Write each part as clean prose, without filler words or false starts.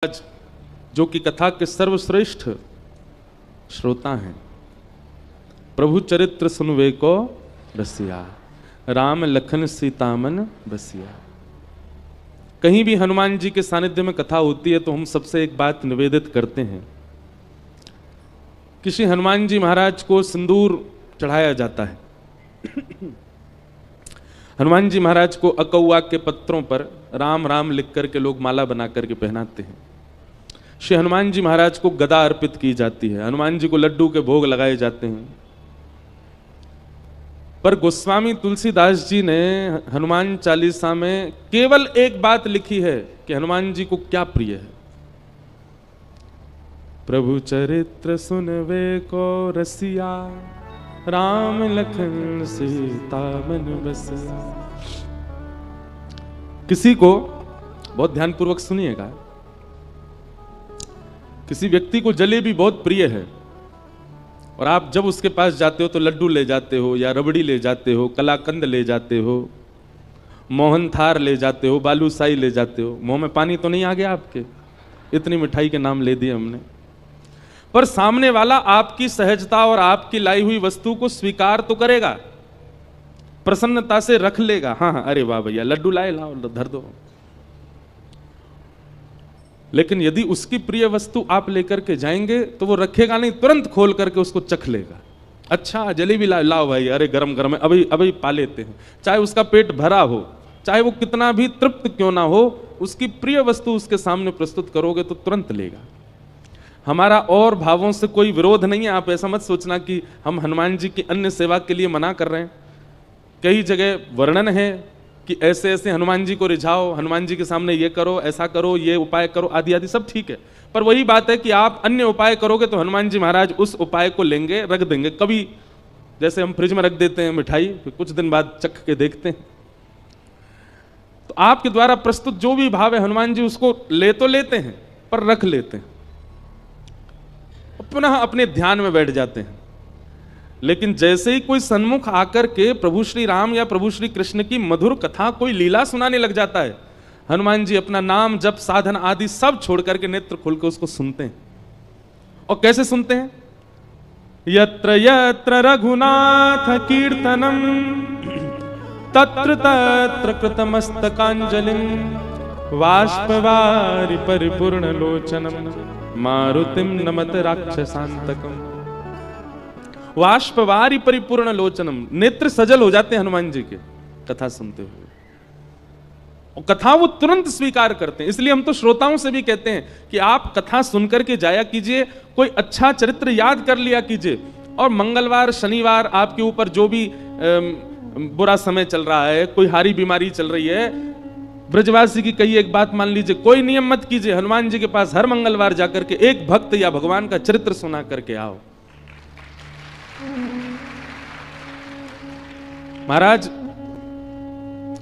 आज जो कि कथा के सर्वश्रेष्ठ श्रोता हैं, प्रभु चरित्र सुनवे को रसिया, राम लखन सीता मन बसिया। कहीं भी हनुमान जी के सानिध्य में कथा होती है तो हम सबसे एक बात निवेदित करते हैं कि श्री हनुमान जी महाराज को सिंदूर चढ़ाया जाता है। हनुमान जी महाराज को अकौआ के पत्रों पर राम राम लिख करके लोग माला बना करके पहनाते हैं। श्री हनुमान जी महाराज को गदा अर्पित की जाती है, हनुमान जी को लड्डू के भोग लगाए जाते हैं। पर गोस्वामी तुलसीदास जी ने हनुमान चालीसा में केवल एक बात लिखी है कि हनुमान जी को क्या प्रिय है। प्रभु चरित्र सुनवे को रसिया, राम लखन सीता मन बसिया। किसी को, बहुत ध्यानपूर्वक सुनिएगा, किसी व्यक्ति को जलेबी बहुत प्रिय है और आप जब उसके पास जाते हो तो लड्डू ले जाते हो या रबड़ी ले जाते हो, कलाकंद ले जाते हो, मोहन थार ले जाते हो, बालूशाही ले जाते हो। मुंह में पानी तो नहीं आ गया आपके? इतनी मिठाई के नाम ले दिए हमने। पर सामने वाला आपकी सहजता और आपकी लाई हुई वस्तु को स्वीकार तो करेगा, प्रसन्नता से रख लेगा। हाँ, अरे वाह भैया लड्डू लाए, लाओ धर दो। लेकिन यदि उसकी प्रिय वस्तु आप लेकर के जाएंगे तो वो रखेगा नहीं, तुरंत खोल करके उसको चख लेगा। अच्छा जलेबी लाओ भाई, अरे गरम गरम है, अभी अभी पा लेते हैं। चाहे उसका पेट भरा हो, चाहे वो कितना भी तृप्त क्यों ना हो, उसकी प्रिय वस्तु उसके सामने प्रस्तुत करोगे तो तुरंत लेगा। हमारा और भावों से कोई विरोध नहीं है। आप ऐसा मत सोचना कि हम हनुमान जी की अन्य सेवा के लिए मना कर रहे हैं। कई जगह वर्णन है कि ऐसे ऐसे हनुमान जी को रिझाओ, हनुमान जी के सामने ये करो, ऐसा करो, ये उपाय करो, आदि आदि, सब ठीक है। पर वही बात है कि आप अन्य उपाय करोगे तो हनुमान जी महाराज उस उपाय को लेंगे, रख देंगे। कभी जैसे हम फ्रिज में रख देते हैं मिठाई, फिर कुछ दिन बाद चख के देखते हैं। तो आपके द्वारा प्रस्तुत जो भी भाव है, हनुमान जी उसको ले तो लेते हैं पर रख लेते हैं, पुनः अपने ध्यान में बैठ जाते हैं। लेकिन जैसे ही कोई सन्मुख आकर के प्रभु श्री राम या प्रभु श्री कृष्ण की मधुर कथा, कोई लीला सुनाने लग जाता है, हनुमान जी अपना नाम जप साधन आदि सब छोड़ करके नेत्र खोल के उसको सुनते हैं। और कैसे सुनते हैं? यत्र यत्र रघुनाथ कीर्तनम तत्र तत्र कृतमस्तकांजलिं बाष्पवारि परिपूर्ण लोचनम मारुतिम नमत राक्षसांतकम। वाष्पवारि परिपूर्ण लोचनम, नेत्र सजल हो जाते हैं हनुमान जी के कथा सुनते हुए, और कथा वो तुरंत स्वीकार करते हैं। इसलिए हम तो श्रोताओं से भी कहते हैं कि आप कथा सुनकर के जाया कीजिए, कोई अच्छा चरित्र याद कर लिया कीजिए। और मंगलवार शनिवार आपके ऊपर जो भी बुरा समय चल रहा है, कोई हारी बीमारी चल रही है, ब्रजवासी की कई एक बात मान लीजिए, कोई नियम मत कीजिए, हनुमान जी के पास हर मंगलवार जाकर के एक भक्त या भगवान का चरित्र सुना करके आओ। महाराज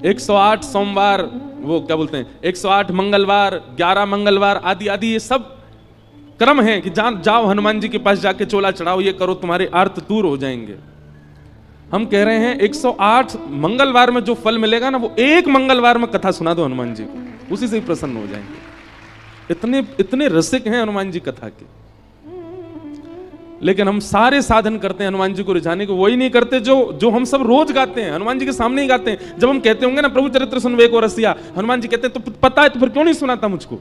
108 सोमवार, वो क्या बोलते हैं, 108 मंगलवार, 11 मंगलवार आदि आदि, ये सब क्रम है कि जाओ हनुमान जी के पास जाके चोला चढ़ाओ, ये करो, तुम्हारे आर्त दूर हो जाएंगे। हम कह रहे हैं 108 मंगलवार में जो फल मिलेगा ना, वो एक मंगलवार में कथा सुना दो हनुमान जी को, उसी से ही प्रसन्न हो जाएंगे। इतने इतने रसिक हैं हनुमान जी कथा के। लेकिन हम सारे साधन करते हैं हनुमान जी को रिझाने को, वही नहीं करते जो हम सब रोज गाते हैं, हनुमान जी के सामने ही गाते हैं। जब हम कहते होंगे ना प्रभु चरित्र सुनवे को रसिया, हनुमान जी कहते हैं तो पता है तो फिर क्यों नहीं सुनाता मुझको?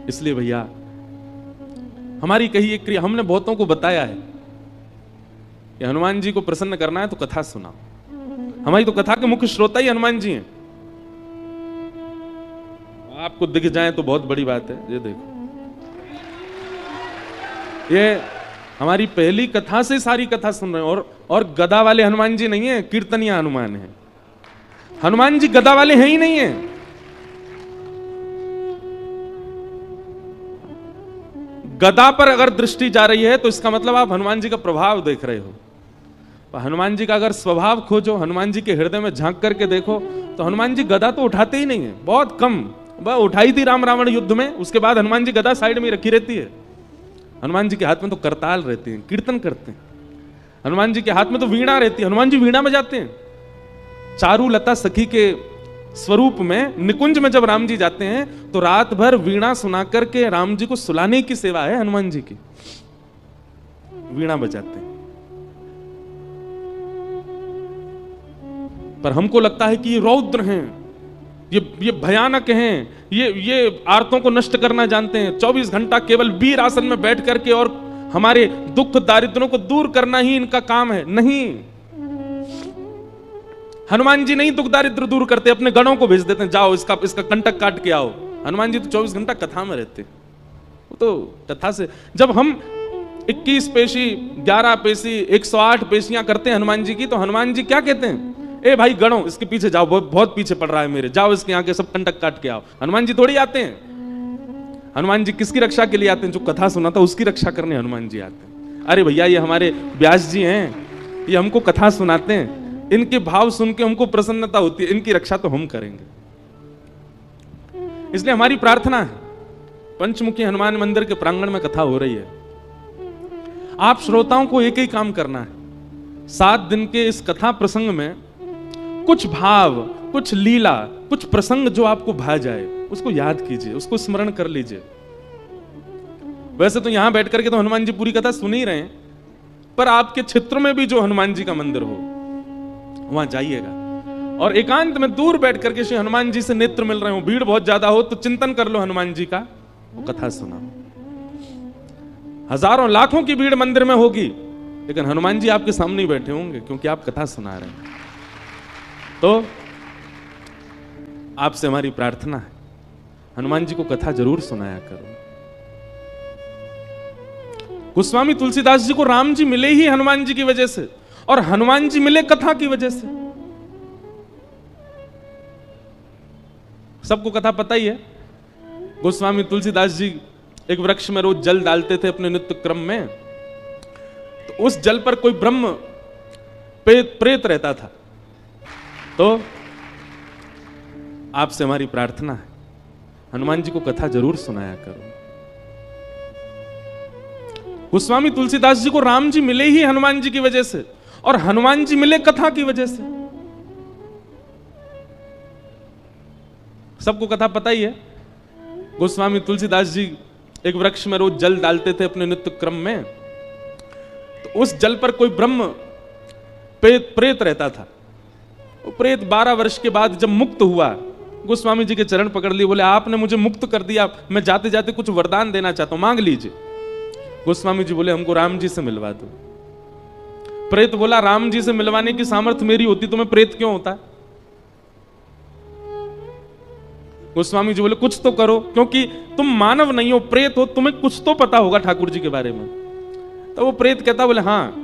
इसलिए भैया हमारी कही एक क्रिया, हमने बहुतों को बताया है कि हनुमान जी को प्रसन्न करना है तो कथा सुनाओ। हमारी तो कथा के मुख्य श्रोता ही हनुमान जी हैं। आपको दिख जाए तो बहुत बड़ी बात है। ये देखो, ये हमारी पहली कथा से सारी कथा सुन रहे हैं। और गदा वाले हनुमान जी नहीं है, कीर्तनिया हनुमान है। हनुमान जी गदा वाले हैं ही नहीं है। गदा पर अगर दृष्टि जा रही है तो इसका मतलब आप हनुमान जी का प्रभाव देख रहे हो। हनुमान जी का अगर स्वभाव खोजो, हनुमान जी के हृदय में झांक करके देखो, तो हनुमान जी गदा तो उठाते ही नहीं है, बहुत कम। वह उठाई थी राम रावण युद्ध में, उसके बाद हनुमान जी गदा साइड में रखी रहती है। हनुमान जी के हाथ में तो करताल रहती है, कीर्तन करते हैं। हनुमान जी के हाथ में तो वीणा रहती है, हनुमान जी वीणा बजाते हैं। चारू लता सखी के स्वरूप में निकुंज में जब राम जी जाते हैं तो रात भर वीणा सुना करके राम जी को सुलाने की सेवा है हनुमान जी की, वीणा बजाते हैं। पर हमको लगता है कि ये रौद्र हैं, ये भयानक हैं, ये आर्तों को नष्ट करना जानते हैं, 24 घंटा केवल वीर आसन में बैठ करके और हमारे दुख दारिद्रों को दूर करना ही इनका काम है। नहीं, हनुमान जी नहीं दुख दारिद्र दूर करते, अपने गणों को भेज देते हैं, जाओ इसका कंटक काट के आओ। हनुमान जी तो 24 घंटा कथा में रहते, वो तो कथा से। जब हम 21 पेशी 11 पेशी 108 पेशियां करते हैं हनुमान जी की, तो हनुमान जी क्या कहते हैं, ए भाई गणों इसके पीछे जाओ, बहुत पीछे पड़ रहा है मेरे, जाओ इसके आगे सब कंटक काट के आओ। हनुमान जी थोड़ी आते हैं। हनुमान जी किसकी रक्षा के लिए आते हैं? जो कथा सुनाता उसकी रक्षा करने हनुमान जी आते हैं। अरे भैया ये हमारे व्यास जी हैं, ये हमको कथा सुनाते हैं, इनके भाव सुन के हमको प्रसन्नता होती है, इनकी रक्षा तो हम करेंगे। इसलिए हमारी प्रार्थना है, पंचमुखी हनुमान मंदिर के प्रांगण में कथा हो रही है, आप श्रोताओं को एक ही काम करना है, 7 दिन के इस कथा प्रसंग में कुछ भाव, कुछ लीला, कुछ प्रसंग जो आपको भा जाए उसको याद कीजिए, उसको स्मरण कर लीजिए। वैसे तो यहां बैठ करके तो हनुमान जी पूरी कथा सुन ही रहे हैं, पर आपके क्षेत्र में भी जो हनुमान जी का मंदिर हो वहां जाइएगा और एकांत में दूर बैठ करके श्री हनुमान जी से नेत्र मिल रहे हो, भीड़ बहुत ज्यादा हो तो चिंतन कर लो हनुमान जी का, वो कथा सुना। हजारों लाखों की भीड़ मंदिर में होगी, लेकिन हनुमान जी आपके सामने ही बैठे होंगे क्योंकि आप कथा सुना रहे हैं। तो आपसे हमारी प्रार्थना है, हनुमान जी को कथा जरूर सुनाया करो। गोस्वामी तुलसीदास जी को राम जी मिले ही हनुमान जी की वजह से, और हनुमान जी मिले कथा की वजह से। सबको कथा पता ही है। गोस्वामी तुलसीदास जी एक वृक्ष में रोज जल डालते थे अपने नित्य क्रम में, तो उस जल पर कोई ब्रह्म प्रेत रहता था। तो आपसे हमारी प्रार्थना है, हनुमान जी को कथा जरूर सुनाया करो। गोस्वामी तुलसीदास जी को राम जी मिले ही हनुमान जी की वजह से, और हनुमान जी मिले कथा की वजह से। सबको कथा पता ही है। गोस्वामी तुलसीदास जी एक वृक्ष में रोज जल डालते थे अपने नित्य क्रम में, तो उस जल पर कोई ब्रह्म प्रेत रहता था। वो प्रेत 12 वर्ष के बाद जब मुक्त हुआ, गोस्वामी जी के चरण पकड़ लिए, बोले आपने मुझे मुक्त कर दिया, मैं जाते जाते कुछ वरदान देना चाहता हूं, मांग लीजिए। गोस्वामी जी बोले हमको राम जी से मिलवा दो। प्रेत बोला राम जी से मिलवाने की सामर्थ्य मेरी होती तो मैं प्रेत क्यों होता? गोस्वामी जी बोले कुछ तो करो, क्योंकि तुम मानव नहीं हो, प्रेत हो, तुम्हें कुछ तो पता होगा ठाकुर जी के बारे में। तो वो प्रेत कहता, बोले हाँ,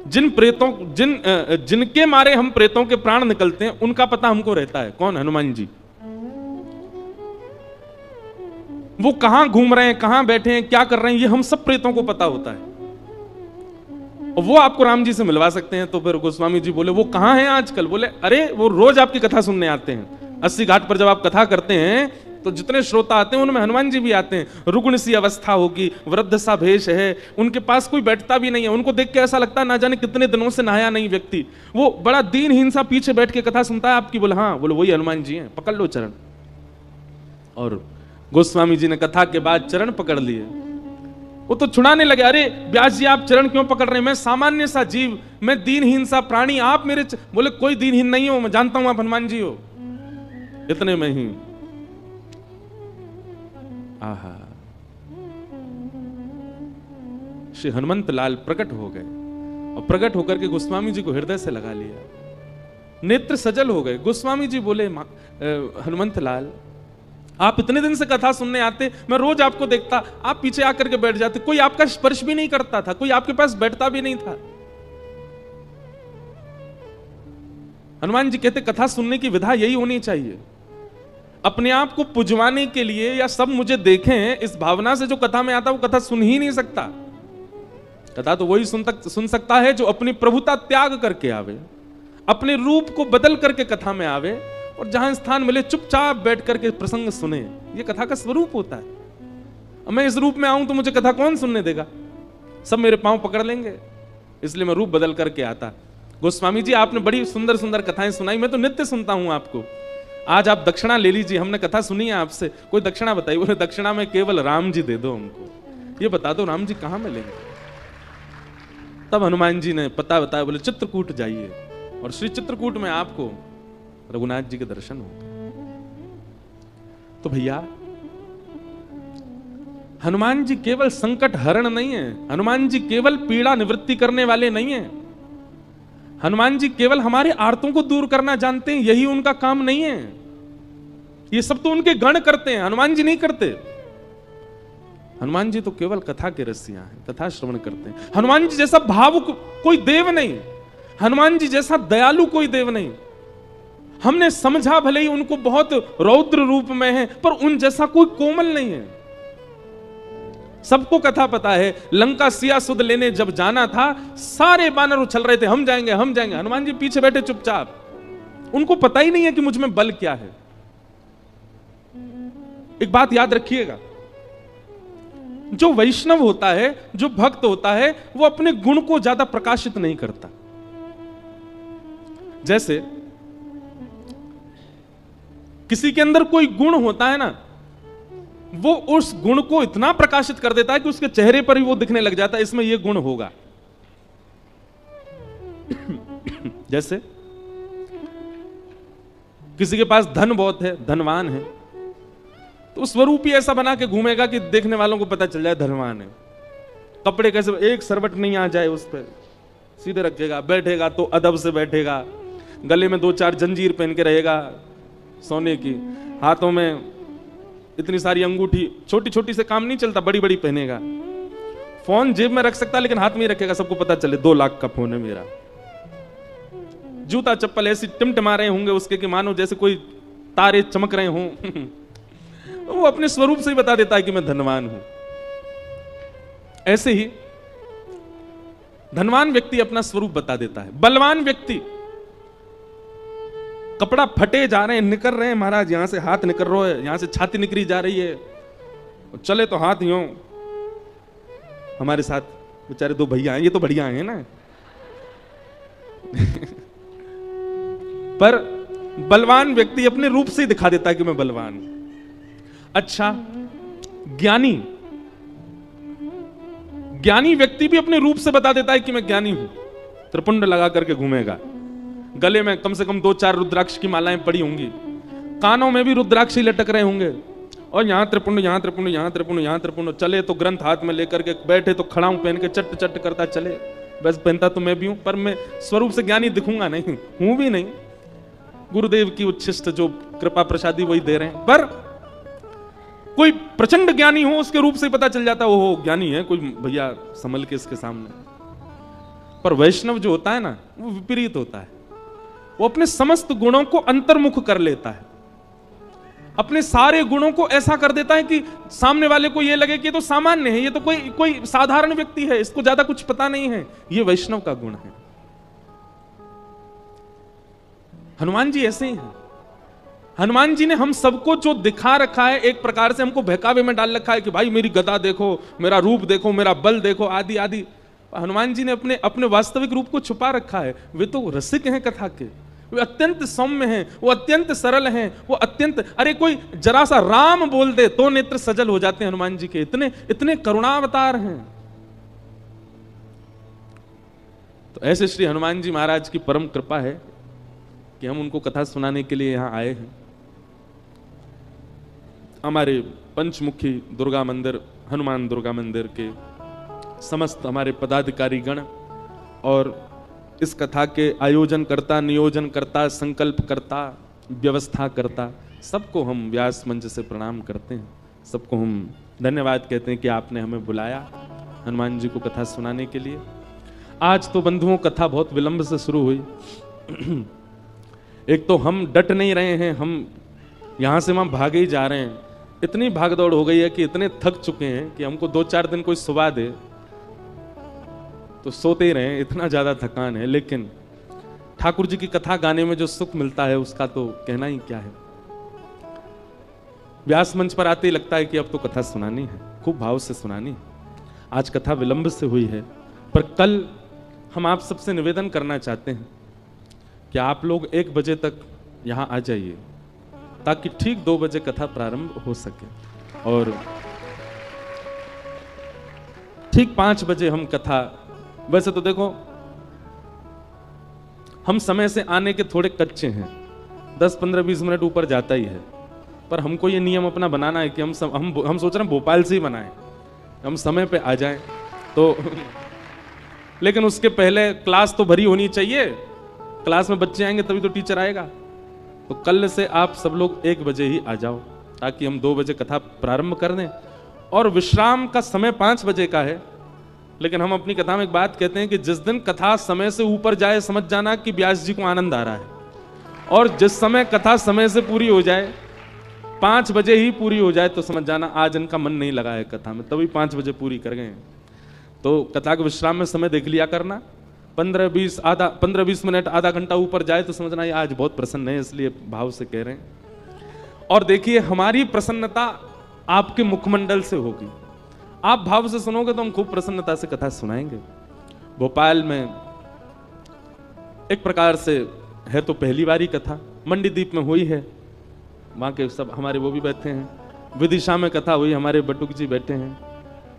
जिनके मारे हम प्रेतों के प्राण निकलते हैं उनका पता हमको रहता है। कौन? हनुमान जी। वो कहां घूम रहे हैं, कहां बैठे हैं, क्या कर रहे हैं, ये हम सब प्रेतों को पता होता है, और वो आपको राम जी से मिलवा सकते हैं। तो फिर गोस्वामी जी बोले वो कहां हैं आजकल? बोले अरे वो रोज आपकी कथा सुनने आते हैं। 80 घाट पर जब आप कथा करते हैं तो जितने श्रोता आते हैं उनमें हनुमान जी भी आते हैं। रुग्ण सी अवस्था होगी, वृद्ध सा भेष है, उनके पास कोई बैठता भी नहीं है, उनको देख के ऐसा लगता है ना जाने कितने दिनों से नहाया नहीं व्यक्ति, वो बड़ा दीनहीन सा पीछे बैठ के कथा सुनता है आपकी। बोले हाँ, बोले वही हनुमान जी हैं, पकड़ लो चरण। और गोस्वामी जी ने कथा के बाद चरण पकड़ लिए। वो तो छुड़ाने लगे, अरे व्यास जी आप चरण क्यों पकड़ रहे हैं, मैं सामान्य सा जीव, मैं दीनहीन सा प्राणी, आप मेरे बोले कोई दीनहीन नहीं हो, मैं जानता हूं आप हनुमान जी हो। इतने में ही आहा, श्री हनुमंत लाल प्रकट हो गए, और प्रकट होकर के गोस्वामी जी को हृदय से लगा लिया, नेत्र सजल हो गए। गोस्वामी जी बोले हनुमंत लाल आप इतने दिन से कथा सुनने आते, मैं रोज आपको देखता, आप पीछे आकर के बैठ जाते, कोई आपका स्पर्श भी नहीं करता था, कोई आपके पास बैठता भी नहीं था। हनुमान जी कहते कथा सुनने की विधा यही होनी चाहिए। अपने आप को पुजवाने के लिए या सब मुझे देखें इस भावना से जो कथा में आता वो कथा सुन ही नहीं सकता। कथा तो वही सुन सकता है जो अपनी प्रभुता त्याग करके आवे, अपने रूप को बदल करके कथा में आवे, और जहां स्थान मिले चुपचाप बैठ करके प्रसंग सुने। ये कथा का स्वरूप होता है। मैं इस रूप में आऊं तो मुझे कथा कौन सुनने देगा? सब मेरे पांव पकड़ लेंगे, इसलिए मैं रूप बदल करके आता। गोस्वामी जी आपने बड़ी सुंदर सुंदर कथाएं सुनाई, मैं तो नित्य सुनता हूं आपको। आज आप दक्षिणा ले लीजिए, हमने कथा सुनी है आपसे, कोई दक्षिणा बताइए, बोले दक्षिणा में केवल राम जी दे दो हमको, ये बता दो राम जी कहां मिलेंगे। तब हनुमान जी ने पता बताया, बोले चित्रकूट जाइए और श्री चित्रकूट में आपको रघुनाथ जी के दर्शन होंगे। तो भैया हनुमान जी केवल संकट हरण नहीं है, हनुमान जी केवल पीड़ा निवृत्ति करने वाले नहीं है, हनुमान जी केवल हमारे आर्तों को दूर करना जानते हैं, यही उनका काम नहीं है। ये सब तो उनके गण करते हैं, हनुमान जी नहीं करते। हनुमान जी तो केवल कथा के रसिया हैं, कथा श्रवण करते हैं। हनुमान जी जैसा भावुक कोई देव नहीं, हनुमान जी जैसा दयालु कोई देव नहीं। हमने समझा भले ही उनको बहुत रौद्र रूप में है, पर उन जैसा कोई कोमल नहीं है। सबको कथा पता है, लंका सिया सुध लेने जब जाना था, सारे बानर उछल रहे थे, हम जाएंगे हम जाएंगे, हनुमान जी पीछे बैठे चुपचाप, उनको पता ही नहीं है कि मुझ में बल क्या है। एक बात याद रखिएगा, जो वैष्णव होता है, जो भक्त होता है, वो अपने गुण को ज्यादा प्रकाशित नहीं करता। जैसे किसी के अंदर कोई गुण होता है ना, वो उस गुण को इतना प्रकाशित कर देता है कि उसके चेहरे पर ही वो दिखने लग जाता है, इसमें ये गुण होगा। जैसे किसी के पास धन बहुत है, धनवान है, तो स्वरूप ही ऐसा बना के घूमेगा कि देखने वालों को पता चल जाए धनवान है। कपड़े कैसे, एक सरवट नहीं आ जाए उस पर, सीधे रखेगा, बैठेगा तो अदब से बैठेगा, गले में 2-4 जंजीर पहन के रहेगा सोने की, हाथों में इतनी सारी अंगूठी, छोटी छोटी से काम नहीं चलता, बड़ी बड़ी पहनेगा। फोन जेब में रख सकता लेकिन हाथ में ही रखेगा, सबको पता चले 2 लाख का फोन है मेरा। जूता चप्पल ऐसी टिमटिमा रहे होंगे उसके कि मानो जैसे कोई तारे चमक रहे हों। वो अपने स्वरूप से ही बता देता है कि मैं धनवान हूं। ऐसे ही धनवान व्यक्ति अपना स्वरूप बता देता है। बलवान व्यक्ति, कपड़ा फटे जा रहे हैं, निकल रहे हैं महाराज, यहां से हाथ निकल रहा है, यहां से छाती निकली जा रही है, चले तो हाथ यूं। हमारे साथ बेचारे 2 भैया हैं, ये तो बढ़िया हैं ना। पर बलवान व्यक्ति अपने रूप से ही दिखा देता है कि मैं बलवान हूं। अच्छा, ज्ञानी व्यक्ति भी अपने रूप से बता देता है कि मैं ज्ञानी हूं। त्रिपुंड लगा करके घूमेगा, गले में कम से कम 2-4 रुद्राक्ष की मालाएं पड़ी होंगी, कानों में भी रुद्राक्ष ही लटक रहे होंगे, और यहां त्रिपुंड, यहां त्रिपुंड, यहां त्रिपुंड, यहां त्रिपुंड। चले तो ग्रंथ हाथ में लेकर के, बैठे तो खड़ाऊं पहन के चट चट करता चले। बस पहनता तो मैं भी हूं, पर मैं स्वरूप से ज्ञानी दिखूंगा नहीं, हूं भी नहीं। गुरुदेव की उच्छिष्ट जो कृपा प्रसादी वही दे रहे हैं। पर कोई प्रचंड ज्ञानी हो, उसके रूप से पता चल जाता है वो ज्ञानी है, कोई भैया संभल के इसके सामने। पर वैष्णव जो होता है ना, वो विपरीत होता है। वो अपने समस्त गुणों को अंतर्मुख कर लेता है, अपने सारे गुणों को ऐसा कर देता है कि सामने वाले को ये लगे कि ये तो सामान्य है, ये तो कोई साधारण व्यक्ति है, इसको ज्यादा कुछ पता नहीं है। ये वैष्णव का गुण है। हनुमान जी ऐसे ही हैं। हनुमान जी ने हम सबको जो दिखा रखा है, एक प्रकार से हमको बहकावे में डाल रखा है कि भाई मेरी गदा देखो, मेरा रूप देखो, मेरा बल देखो, आदि आदि। हनुमान जी ने अपने वास्तविक रूप को छुपा रखा है। वे तो रसिक हैं कथा के, वे अत्यंत सौम्य हैं, वो अत्यंत सरल हैं, वो अत्यंत, अरे कोई जरा सा राम बोल दे तो नेत्र सजल हो जाते हैं हनुमान जी के, इतने करुणावतार हैं। तो ऐसे श्री हनुमान जी महाराज की परम कृपा है कि हम उनको कथा सुनाने के लिए यहां आए हैं। हमारे पंचमुखी दुर्गा मंदिर, हनुमान दुर्गा मंदिर के समस्त हमारे पदाधिकारी गण और इस कथा के आयोजन करता, नियोजन करता, संकल्प करता, व्यवस्था करता, सबको हम व्यास मंच से प्रणाम करते हैं। सबको हम धन्यवाद कहते हैं कि आपने हमें बुलाया हनुमान जी को कथा सुनाने के लिए। आज तो बंधुओं कथा बहुत विलंब से शुरू हुई। एक तो हम डट नहीं रहे हैं, हम यहां से वहां भागे ही जा रहे हैं। इतनी भागदौड़ हो गई है कि इतने थक चुके हैं कि हमको 2-4 दिन कोई सुबह दे तो सोते ही रहे, इतना ज्यादा थकान है। लेकिन ठाकुर जी की कथा गाने में जो सुख मिलता है उसका तो कहना ही क्या है। व्यास मंच पर आते ही लगता है कि अब तो कथा सुनानी है, खूब भाव से सुनानी है। आज कथा विलंब से हुई है, पर कल हम आप सबसे निवेदन करना चाहते हैं कि आप लोग 1 बजे तक यहां आ जाइए। ताकि ठीक 2 बजे कथा प्रारंभ हो सके। और ठीक 5 बजे हम कथा, वैसे तो देखो हम समय से आने के थोड़े कच्चे हैं, 10, 15, 20 मिनट ऊपर जाता ही है, पर हमको ये नियम अपना बनाना है कि हम सोच रहे हैं भोपाल से ही बनाएं, हम समय पे आ जाएं। तो लेकिन उसके पहले क्लास तो भरी होनी चाहिए, क्लास में बच्चे आएंगे तभी तो टीचर आएगा। तो कल से आप सब लोग 1 बजे ही आ जाओ, ताकि हम 2 बजे कथा प्रारंभ कर दें। और विश्राम का समय 5 बजे का है, लेकिन हम अपनी कथा में एक बात कहते हैं कि जिस दिन कथा समय से ऊपर जाए, समझ जाना कि व्यास जी को आनंद आ रहा है, और जिस समय कथा समय से पूरी हो जाए, 5 बजे ही पूरी हो जाए, तो समझ जाना आज इनका मन नहीं लगा है कथा में, तभी 5 बजे पूरी कर गए। तो कथा के विश्राम में समय देख लिया करना, 15-20 मिनट, आधा घंटा ऊपर जाए तो समझना ये आज बहुत प्रसन्न है, इसलिए भाव से कह रहे हैं। और देखिए हमारी प्रसन्नता आपके मुखमंडल से होगी, आप भाव से सुनोगे तो हम खूब प्रसन्नता से कथा सुनाएंगे। भोपाल में एक प्रकार से है तो पहली बारी कथा, मंडीदीप में हुई है, वहां के सब हमारे वो भी बैठे हैं, विदिशा में कथा हुई, हमारे बटुक जी बैठे हैं।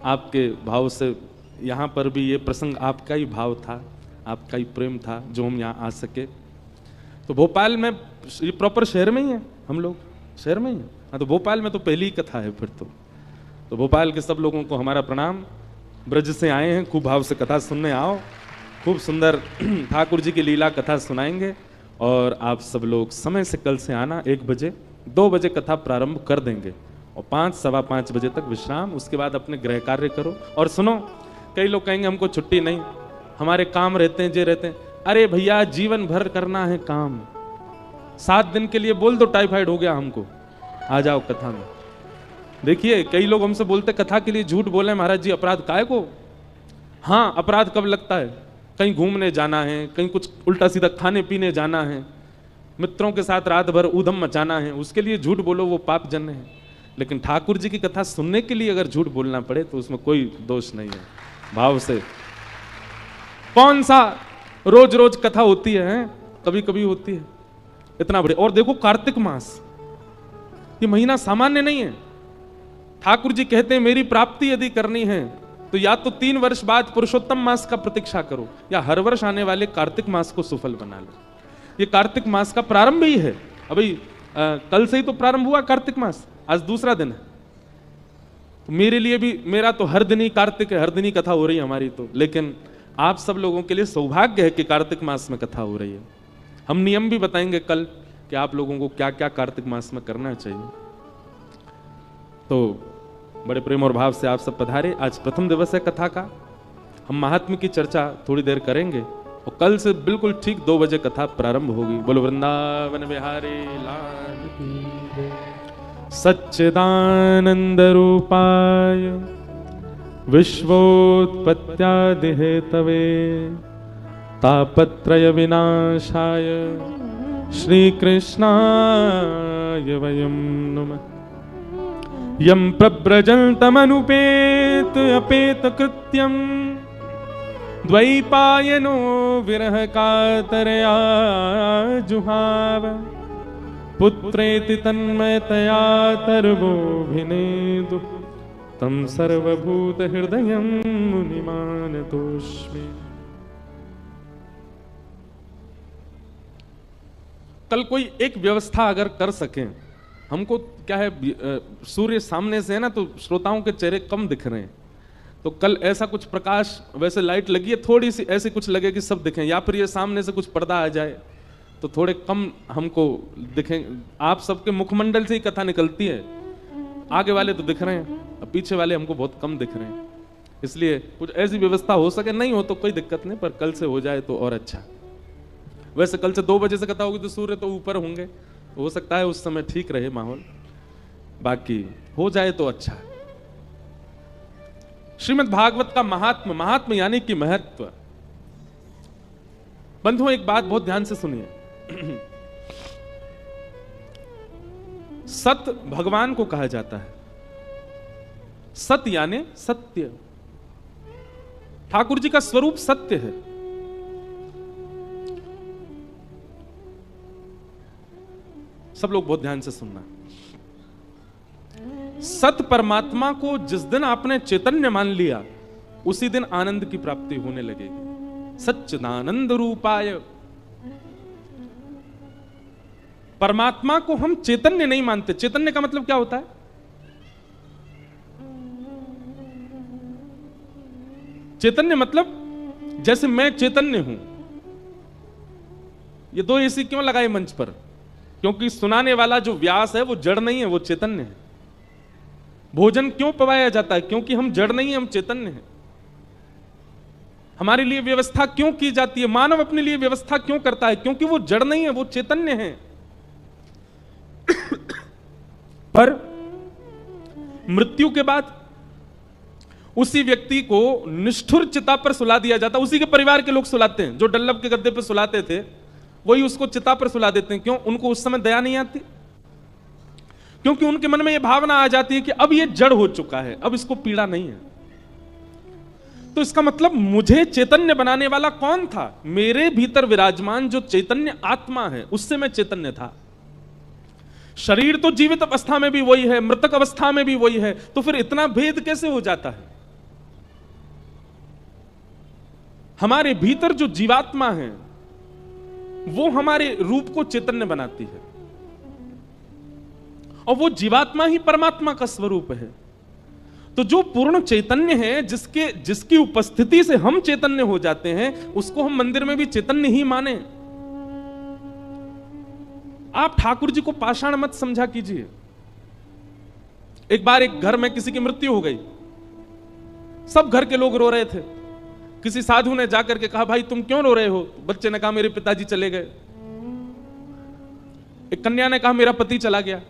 आपके भाव से यहाँ पर भी ये प्रसंग आपका ही भाव था, आपका ही प्रेम था जो हम यहाँ आ सके। तो भोपाल में, ये प्रॉपर शहर में ही है, हम लोग शहर में ही हैं। हाँ, तो भोपाल में तो पहली ही कथा है फिर तो भोपाल के सब लोगों को हमारा प्रणाम। ब्रज से आए हैं, खूब भाव से कथा सुनने आओ, खूब सुंदर ठाकुर जी की लीला कथा सुनाएंगे। और आप सब लोग समय से कल से आना, 1 बजे, 2 बजे कथा प्रारंभ कर देंगे और 5, सवा 5 बजे तक विश्राम, उसके बाद अपने गृह कार्य करो। और सुनो, कई लोग कहेंगे हमको छुट्टी नहीं, हमारे काम रहते हैं, जे रहते हैं। अरे भैया, जीवन भर करना है काम, 7 दिन के लिए बोल दो टाइफाइड हो गया हमको, आ जाओ कथा में। देखिए कई लोग हमसे बोलते कथा के लिए झूठ बोले महाराज जी, अपराध काहे को? हाँ, अपराध कब लगता है? कहीं घूमने जाना है, कहीं कुछ उल्टा सीधा खाने पीने जाना है, मित्रों के साथ रात भर ऊधम मचाना है, उसके लिए झूठ बोलो, वो पाप जन्य है। लेकिन ठाकुर जी की कथा सुनने के लिए अगर झूठ बोलना पड़े तो उसमें कोई दोष नहीं है, भाव से। कौन सा रोज रोज कथा होती है, कभी कभी होती है, इतना बड़े। और देखो कार्तिक मास, ये महीना सामान्य नहीं है। ठाकुर जी कहते हैं मेरी प्राप्ति यदि करनी है तो या तो 3 वर्ष बाद पुरुषोत्तम मास का प्रतीक्षा करो, या हर वर्ष आने वाले कार्तिक मास को सफल बना लो। ये कार्तिक मास का प्रारंभ ही है, अभी कल से ही तो प्रारंभ हुआ कार्तिक मास, आज दूसरा दिन है। तो मेरे लिए भी, मेरा तो हर दिन ही कार्तिक है, हर दिन ही कथा हो रही है हमारी तो, लेकिन आप सब लोगों के लिए सौभाग्य है कि कार्तिक मास में कथा हो रही है। हम नियम भी बताएंगे कल कि आप लोगों को क्या क्या कार्तिक मास में करना चाहिए। तो बड़े प्रेम और भाव से आप सब पधारे। आज प्रथम दिवस है कथा का, हम महात्म्य की चर्चा थोड़ी देर करेंगे और कल से बिल्कुल ठीक 2 बजे कथा प्रारंभ होगी। बोलो वृंदावन बिहारी लाल की। सच्चिदानंद रूपाय विश्वोत्पत्त्यादि हेतवे तापत्रय विनाशाय श्री कृष्णाय वयं नमः। यं प्रव्रजन्तमनुपेत अपेत कृत्यं द्वैपायनो विरह कातरया जुहाव पुत्रेति तन्मयतया तर्वोऽभिनेदुः तं सर्वभूत हृदयं मुनिमानतोऽस्मि। कल कोई एक व्यवस्था अगर कर सकें, हमको क्या है, सूर्य सामने से है ना, तो श्रोताओं के चेहरे कम दिख रहे हैं, तो कल ऐसा कुछ प्रकाश, वैसे लाइट लगी है थोड़ी सी, ऐसी कुछ लगे कि सब दिखें, या फिर ये सामने से कुछ पर्दा आ जाए तो थोड़े कम हमको दिखें। आप सबके मुखमंडल से ही कथा निकलती है, आगे वाले तो दिख रहे हैं, अब पीछे वाले हमको बहुत कम दिख रहे हैं, इसलिए कुछ ऐसी व्यवस्था हो सके, नहीं हो तो कोई दिक्कत नहीं, पर कल से हो जाए तो और अच्छा। वैसे कल से 2 बजे से कथा होगी तो सूर्य तो ऊपर होंगे, हो सकता है उस समय ठीक रहे माहौल, बाकी हो जाए तो अच्छा। श्रीमद् भागवत का महात्म, महात्म यानी कि महत्व। बंधुओं एक बात बहुत ध्यान से सुनिए, सत भगवान को कहा जाता है, सत यानी सत्य, ठाकुर जी का स्वरूप सत्य है। सब लोग बहुत ध्यान से सुनना। सत परमात्मा को जिस दिन आपने चैतन्य मान लिया, उसी दिन आनंद की प्राप्ति होने लगेगी। सच्चिदानंद रूपाय। परमात्मा को हम चैतन्य नहीं मानते। चैतन्य का मतलब क्या होता है? चैतन्य मतलब जैसे मैं चैतन्य हूं। ये दो एसी क्यों लगाए मंच पर? क्योंकि सुनाने वाला जो व्यास है वो जड़ नहीं है, वो चैतन्य है। भोजन क्यों पवाया जाता है? क्योंकि हम जड़ नहीं है, हम चैतन्य हैं। हमारे लिए व्यवस्था क्यों की जाती है? मानव अपने लिए व्यवस्था क्यों करता है? क्योंकि वो जड़ नहीं है, वो चैतन्य है। पर मृत्यु के बाद उसी व्यक्ति को निष्ठुर चिता पर सुला दिया जाता। उसी के परिवार के लोग सुलाते हैं। जो डल्लब के गद्दे पर सुलाते थे वही उसको चिता पर सुला देते हैं। क्यों? उनको उस समय दया नहीं आती। क्योंकि उनके मन में यह भावना आ जाती है कि अब यह जड़ हो चुका है, अब इसको पीड़ा नहीं है। तो इसका मतलब मुझे चैतन्य बनाने वाला कौन था? मेरे भीतर विराजमान जो चैतन्य आत्मा है, उससे मैं चैतन्य था। शरीर तो जीवित अवस्था में भी वही है, मृतक अवस्था में भी वही है। तो फिर इतना भेद कैसे हो जाता है? हमारे भीतर जो जीवात्मा है वो हमारे रूप को चैतन्य बनाती है, और वो जीवात्मा ही परमात्मा का स्वरूप है। तो जो पूर्ण चैतन्य है, जिसकी उपस्थिति से हम चैतन्य हो जाते हैं, उसको हम मंदिर में भी चैतन्य ही माने। आप ठाकुर जी को पाषाण मत समझा कीजिए। एक बार एक घर में किसी की मृत्यु हो गई। सब घर के लोग रो रहे थे। किसी साधु ने जाकर के कहा, भाई तुम क्यों रो रहे हो? बच्चे ने कहा, मेरे पिताजी चले गए। एक कन्या ने कहा, मेरा पति चला गया।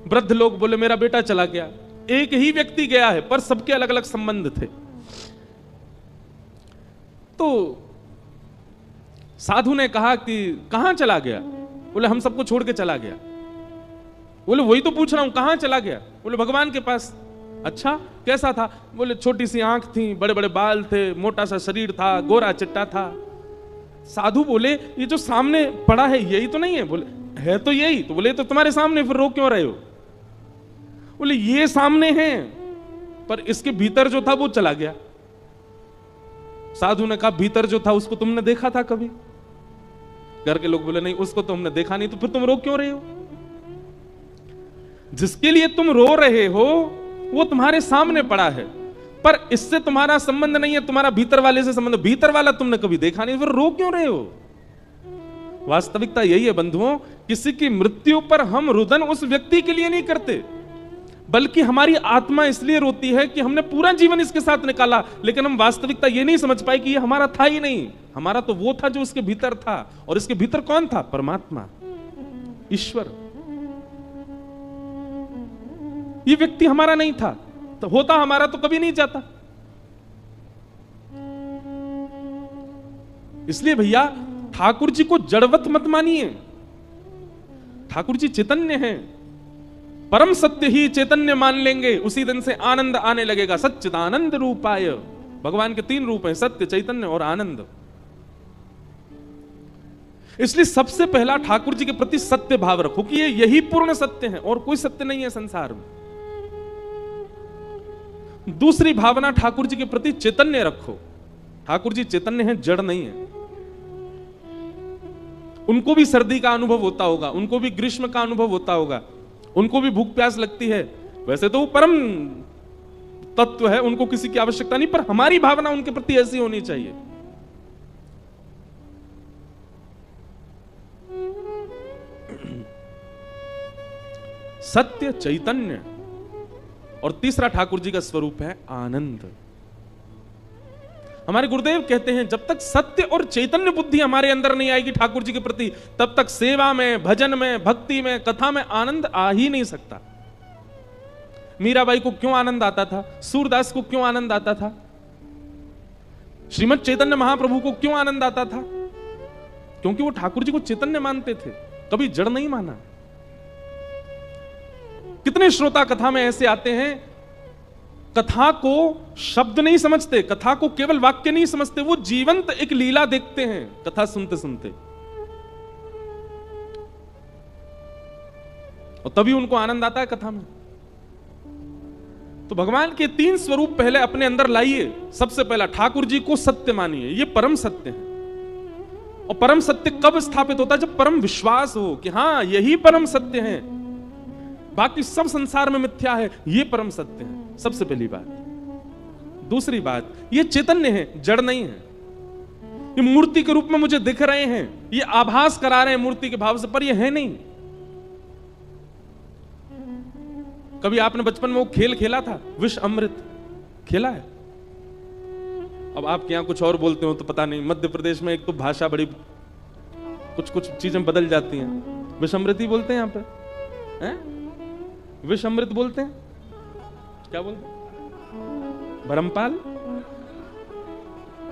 वृद्ध लोग बोले, मेरा बेटा चला गया। एक ही व्यक्ति गया है, पर सबके अलग अलग संबंध थे। तो साधु ने कहा कि कहां चला गया? बोले, हम सबको छोड़ के चला गया। बोले, वही तो पूछ रहा हूं, कहां चला गया? बोले, भगवान के पास। अच्छा, कैसा था? बोले, छोटी सी आंख थी, बड़े बड़े बाल थे, मोटा सा शरीर था, गोरा चिट्टा था। साधु बोले, ये जो सामने पड़ा है यही तो नहीं है? बोले, है तो यही। तो बोले, तो तुम्हारे सामने, फिर रो क्यों रहे हो? बोले, ये सामने है, पर इसके भीतर जो था वो चला गया। साधु ने कहा, भीतर जो था उसको तुमने देखा था कभी? घर के लोग बोले, नहीं, उसको तो हमने देखा नहीं। तो फिर तुम रो क्यों रहे हो? जिसके लिए तुम रो रहे हो वो तुम्हारे सामने पड़ा है, पर इससे तुम्हारा संबंध नहीं है, तुम्हारा भीतर वाले से संबंध। भीतर वाला तुमने कभी देखा नहीं, फिर रो क्यों रहे हो? वास्तविकता यही है बंधुओं, किसी की मृत्यु पर हम रुदन उस व्यक्ति के लिए नहीं करते, बल्कि हमारी आत्मा इसलिए रोती है कि हमने पूरा जीवन इसके साथ निकाला, लेकिन हम वास्तविकता ये नहीं समझ पाए कि ये हमारा था ही नहीं। हमारा तो वो था जो उसके भीतर था, और इसके भीतर कौन था? परमात्मा, ईश्वर। ये व्यक्ति हमारा नहीं था, तो होता हमारा तो कभी नहीं जाता। इसलिए भैया, ठाकुर जी को जड़वत मत मानिए। ठाकुर जी चैतन्य हैं। परम सत्य ही चैतन्य मान लेंगे, उसी दिन से आनंद आने लगेगा। सच्चिदानंद रूपाय। भगवान के 3 रूप हैं, सत्य, चैतन्य और आनंद। इसलिए सबसे पहला ठाकुर जी के प्रति सत्य भाव रखो कि यही पूर्ण सत्य है और कोई सत्य नहीं है संसार में। दूसरी भावना, ठाकुर जी के प्रति चैतन्य रखो। ठाकुर जी चैतन्य हैं, जड़ नहीं है। उनको भी सर्दी का अनुभव होता होगा, उनको भी ग्रीष्म का अनुभव होता होगा, उनको भी भूख प्यास लगती है। वैसे तो वो परम तत्व है, उनको किसी की आवश्यकता नहीं, पर हमारी भावना उनके प्रति ऐसी होनी चाहिए। सत्य, चैतन्य, और तीसरा ठाकुर जी का स्वरूप है आनंद। हमारे गुरुदेव कहते हैं, जब तक सत्य और चैतन्य बुद्धि हमारे अंदर नहीं आएगी ठाकुर जी के प्रति, तब तक सेवा में, भजन में, भक्ति में, कथा में आनंद आ ही नहीं सकता। मीराबाई को क्यों आनंद आता था? सूरदास को क्यों आनंद आता था? श्रीमद चैतन्य महाप्रभु को क्यों आनंद आता था? क्योंकि वो ठाकुर जी को चैतन्य मानते थे, कभी जड़ नहीं माना। कितने श्रोता कथा में ऐसे आते हैं, कथा को शब्द नहीं समझते, कथा को केवल वाक्य नहीं समझते, वो जीवंत एक लीला देखते हैं कथा सुनते सुनते। और तभी उनको आनंद आता है कथा में। तो भगवान के 3 स्वरूप पहले अपने अंदर लाइए। सबसे पहला ठाकुर जी को सत्य मानिए, ये परम सत्य है। और परम सत्य कब स्थापित होता है? जब परम विश्वास हो कि हां यही परम सत्य है, बाकी सब संसार में मिथ्या है, ये परम सत्य है। सबसे पहली बात। दूसरी बात, ये चैतन्य है, जड़ नहीं है। ये मूर्ति के रूप में मुझे दिख रहे हैं, ये आभास करा रहे हैं मूर्ति के भाव से, पर ये है नहीं। कभी आपने बचपन में वो खेल खेला था, विष अमृत खेला है? अब आपके यहां कुछ और बोलते हो तो पता नहीं। मध्य प्रदेश में एक तो भाषा बड़ी, कुछ चीजें बदल जाती हैं। विष अमृत ही बोलते हैं यहां पे, हैं? विष अमृत बोलते हैं, क्या बोलते हैं? बरमपाल,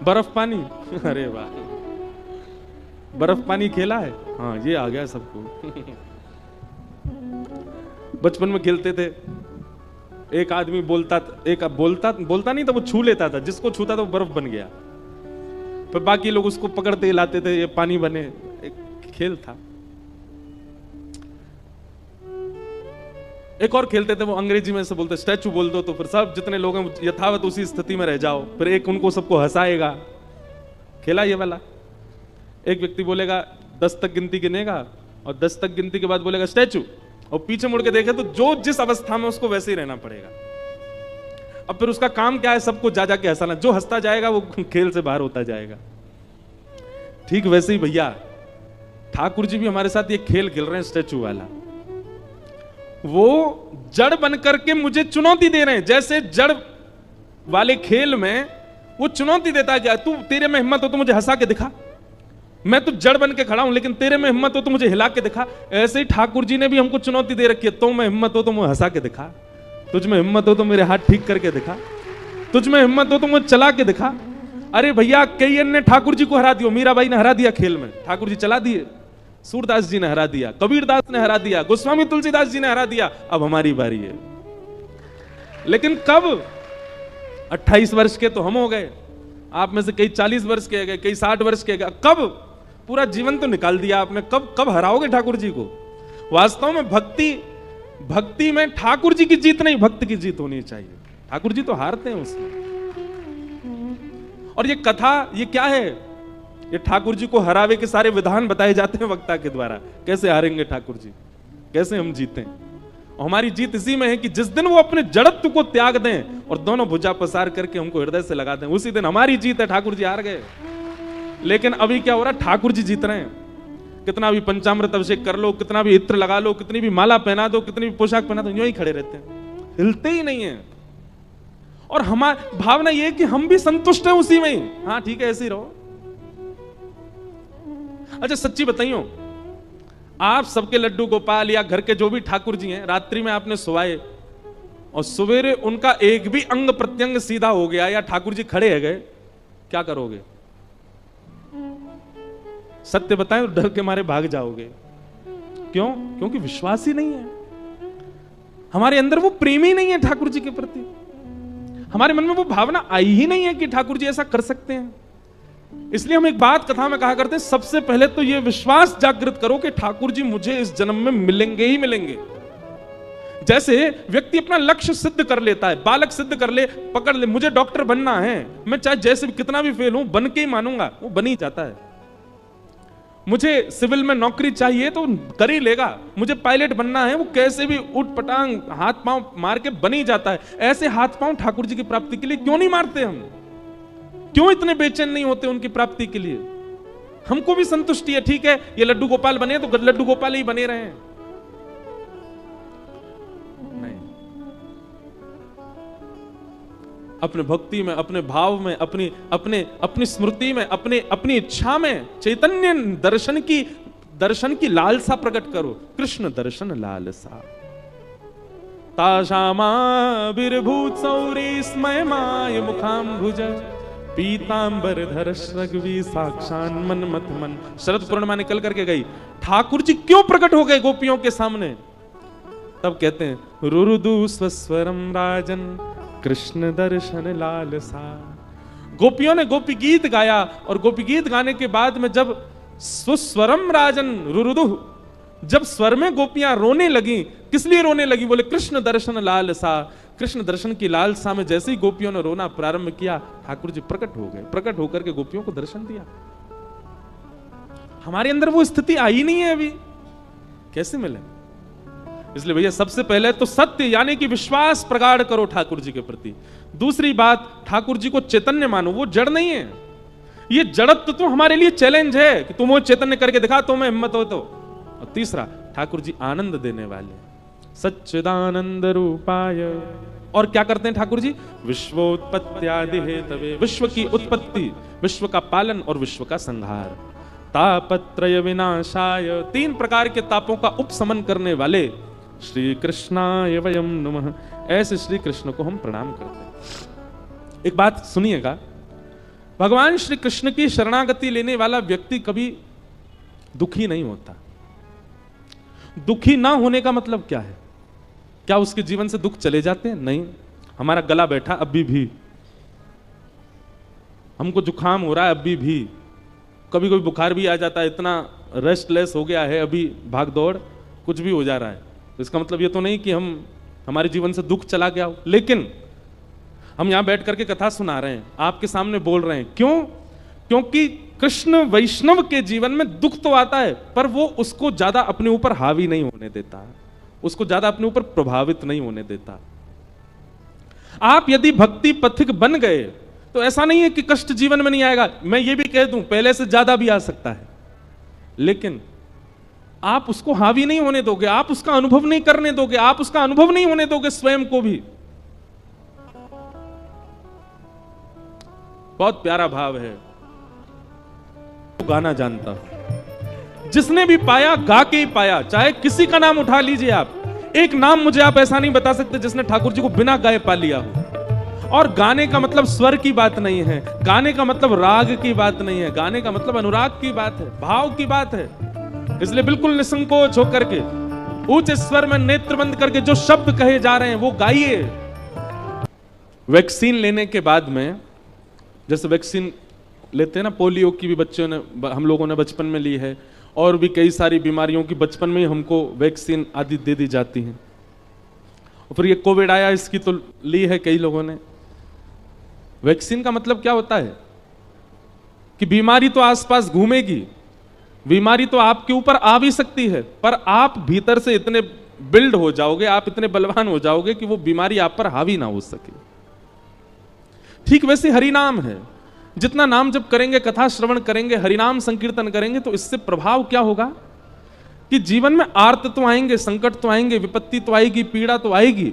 बर्फ पानी। अरे वाह, बर्फ पानी खेला है? हाँ, ये आ गया सबको। बचपन में खेलते थे, एक आदमी बोलता नहीं था, वो छू लेता था, जिसको छूता था वो बर्फ बन गया। फिर बाकी लोग उसको पकड़ते लाते थे, ये पानी बने। एक खेल था। एक और खेलते थे, वो अंग्रेजी में से बोलते स्टैचू बोल दो, तो फिर सब जितने लोग हैं यथावत उसी स्थिति में रह जाओ, फिर एक उनको सबको हंसाएगा। खेला ये वाला? एक व्यक्ति बोलेगा 10 तक गिनती गिनेगा, और 10 तक गिनती के बाद बोलेगा स्टैचू, और पीछे मुड़ के देखे तो जो जिस अवस्था में उसको वैसे ही रहना पड़ेगा। अब फिर उसका काम क्या है? सबको जा जाके हंसाना। जो हंसता जाएगा वो खेल से बाहर होता जाएगा। ठीक वैसे ही भैया ठाकुर जी भी हमारे साथ ये खेल खेल रहे हैं, स्टैचू वाला। वो जड़ बन करके मुझे चुनौती दे रहे हैं। जैसे जड़ वाले खेल में वो चुनौती देता है कि तू, तेरे में हिम्मत हो तो मुझे हंसा के दिखा। मैं तो जड़ बन के खड़ा हूं, लेकिन तेरे में हिम्मत हो तो मुझे हिला के दिखा। ऐसे ही ठाकुर जी ने भी हमको चुनौती दे रखी है। तो में हिम्मत हो तो मुझे हंसा के दिखा, तुझ में हिम्मत हो तो मेरे हाथ ठीक करके दिखा, तुझ में हिम्मत हो तो मुझे चला के दिखा। अरे भैया, कई ने ठाकुर जी को हरा दिया। मीराबाई ने हरा दिया खेल में, ठाकुर जी चला दिए। सूरदास जी ने हरा दिया, कबीरदास ने हरा दिया, गोस्वामी तुलसीदास जी ने हरा दिया। अब हमारी बारी है। लेकिन कब? 28 वर्ष के तो हम हो गए, आप में से कई 40 वर्ष के गए, कई 60 वर्ष के गए। कब? पूरा जीवन तो निकाल दिया आपने। कब हराओगे ठाकुर जी को? वास्तव में भक्ति में ठाकुर जी की जीत नहीं, भक्त की जीत होनी चाहिए। ठाकुर जी तो हारते हैं उसमें। और ये कथा, ये क्या है? ये ठाकुर जी को हरावे के सारे विधान बताए जाते हैं वक्ता के द्वारा। कैसे हारेंगे ठाकुर जी, कैसे हम जीतें। और हमारी जीत इसी में है कि जिस दिन वो अपने जड़त्व को त्याग दें और दोनों भुजा पसार करके हमको हृदय से लगा दें, उसी दिन हमारी जीत है। ठाकुर जी हार गए। लेकिन अभी क्या हो रहा है? ठाकुर जी जीत रहे हैं। कितना भी पंचामृत अभिषेक कर लो, कितना भी इत्र लगा लो, कितनी भी माला पहना दो, कितनी भी पोशाक पहना दो, यूं ही खड़े रहते हैं, हिलते ही नहीं है। और हमारी भावना यह है कि हम भी संतुष्ट हैं उसी में ही। हाँ ठीक है, ऐसे ही रहो। अच्छा सच्ची बताइयो, आप सबके लड्डू गोपाल या घर के जो भी ठाकुर जी हैं, रात्रि में आपने सुवाए और सवेरे उनका एक भी अंग प्रत्यंग सीधा हो गया या ठाकुर जी खड़े है गए, क्या करोगे? सत्य बताएं, डर के मारे भाग जाओगे। क्यों? क्योंकि विश्वास ही नहीं है हमारे अंदर, वो प्रेम ही नहीं है ठाकुर जी के प्रति। हमारे मन में वो भावना आई ही नहीं है कि ठाकुर जी ऐसा कर सकते हैं। इसलिए हम एक बात कथा में कहा करते हैं, सबसे पहले तो ये विश्वास जागृत करो कि ठाकुर जी मुझे इस जन्म में मिलेंगे ही मिलेंगे। जैसे व्यक्ति अपना लक्ष्य सिद्ध कर लेता है, बालक सिद्ध कर ले, पकड़ ले, मुझे डॉक्टर बनना है, मैं चाहे जैसे भी कितना भी फेल हूं बन के ही मानूंगा, वो बन ही जाता है। मुझे सिविल में नौकरी चाहिए तो कर ही लेगा, मुझे पायलट बनना है, वो कैसे भी उठ पटांग हाथ पांव मार के बन ही जाता है। ऐसे हाथ पांव ठाकुर जी की प्राप्ति के लिए क्यों नहीं मारते हम? क्यों इतने बेचैन नहीं होते उनकी प्राप्ति के लिए? हमको भी संतुष्टि है, ठीक है ये लड्डू गोपाल बने तो लड्डू गोपाल ही बने रहे। नहीं, अपने भक्ति में, अपने भाव में, अपनी स्मृति में, अपनी इच्छा में चैतन्य दर्शन की लालसा प्रकट करो। कृष्ण दर्शन लालसा ताशामाविर्भूत सौरे स्मय माय मुखाम्भुज पीतांबर धर रघुवी साक्षान मनमथ मन। शरद पूर्णिमा निकल करके गई, ठाकुर जी क्यों प्रकट हो गए गोपियों के सामने? तब कहते हैं रुरुदु स्वस्वरम राजन कृष्ण दर्शन लालसा। गोपियों ने गोपी गीत गाया और गोपी गीत गाने के बाद में जब सुस्वरम राजन रुरुदु, जब स्वर में गोपियां रोने लगी, किस लिए रोने लगी? बोले कृष्ण दर्शन लालसा। कृष्ण दर्शन की लालसा में जैसे ही गोपियों ने रोना प्रारंभ किया, ठाकुर जी प्रकट हो गए। प्रकट होकर के गोपियों को दर्शन दिया। हमारे अंदर वो स्थिति आई नहीं है अभी, कैसे मिले? इसलिए भैया सबसे पहले तो सत्य यानी कि विश्वास प्रगाढ़ करो ठाकुर जी के प्रति। दूसरी बात, ठाकुर जी को चैतन्य मानो, वो जड़ नहीं है। ये जड़त्व तो हमारे लिए चैलेंज है कि तुम वो चैतन्य करके दिखा, तुम्हें हिम्मत हो तो। और तीसरा, ठाकुर जी आनंद देने वाले, सच्चिदानंद रूपाय। और क्या करते हैं ठाकुर जी? विश्वोत्पत्त्यादि हेतवे, विश्व की उत्पत्ति, विश्व का पालन और विश्व का संहार। तापत्रय विनाशाय, 3 प्रकार के तापों का उपशमन करने वाले श्री कृष्णाय वयम नमः। ऐसे श्री कृष्ण को हम प्रणाम करते हैं। एक बात सुनिएगा, भगवान श्री कृष्ण की शरणागति लेने वाला व्यक्ति कभी दुखी नहीं होता। दुखी ना होने का मतलब क्या है? क्या उसके जीवन से दुख चले जाते हैं? नहीं। हमारा गला बैठा अभी भी, हमको जुकाम हो रहा है अभी भी, कभी कभी बुखार भी आ जाता है, इतना रेस्टलेस हो गया है अभी, भाग दौड़ कुछ भी हो जा रहा है। तो इसका मतलब ये तो नहीं कि हमारे जीवन से दुख चला गया हो। लेकिन हम यहां बैठ करके कथा सुना रहे हैं, आपके सामने बोल रहे हैं, क्यों? क्योंकि कृष्ण वैष्णव के जीवन में दुख तो आता है, पर वो उसको ज्यादा अपने ऊपर हावी नहीं होने देता, उसको ज्यादा अपने ऊपर प्रभावित नहीं होने देता। आप यदि भक्ति पथिक बन गए तो ऐसा नहीं है कि कष्ट जीवन में नहीं आएगा। मैं ये भी कह दूं, पहले से ज्यादा भी आ सकता है, लेकिन आप उसको हावी नहीं होने दोगे, आप उसका अनुभव नहीं करने दोगे, आप उसका अनुभव नहीं होने दोगे स्वयं को भी। बहुत प्यारा भाव है, गाना जानता हूं, जिसने भी पाया गा के ही पाया। चाहे किसी का नाम उठा लीजिए आप, एक नाम मुझे आप ऐसा नहीं बता सकते जिसने ठाकुर जी को बिना गाए पा लिया हो। और गाने का मतलब स्वर की बात नहीं है, गाने का मतलब राग की बात नहीं है, गाने का मतलब अनुराग की बात है, भाव की बात है। इसलिए बिल्कुल निसंकोच होकर के ऊंचे स्वर में नेत्र बंद करके जो शब्द कहे जा रहे हैं वो गाइए। वैक्सीन लेने के बाद में, जैसे वैक्सीन लेते हैं ना, पोलियो की भी बच्चों ने, हम लोगों ने बचपन में ली है, और भी कई सारी बीमारियों की बचपन में ही हमको वैक्सीन आदि दे दी जाती हैं। और फिर ये कोविड आया, इसकी तो ली है कई लोगों ने। वैक्सीन का मतलब क्या होता है कि बीमारी तो आसपास घूमेगी, बीमारी तो आपके ऊपर आ भी सकती है, पर आप भीतर से इतने बिल्ड हो जाओगे, आप इतने बलवान हो जाओगे कि वो बीमारी आप पर हावी ना हो सके। ठीक वैसे हरिनाम है, जितना नाम जब करेंगे, कथा श्रवण करेंगे, हरिनाम संकीर्तन करेंगे, तो इससे प्रभाव क्या होगा कि जीवन में आर्त तो आएंगे, संकट तो आएंगे, विपत्ति तो आएगी, पीड़ा तो आएगी,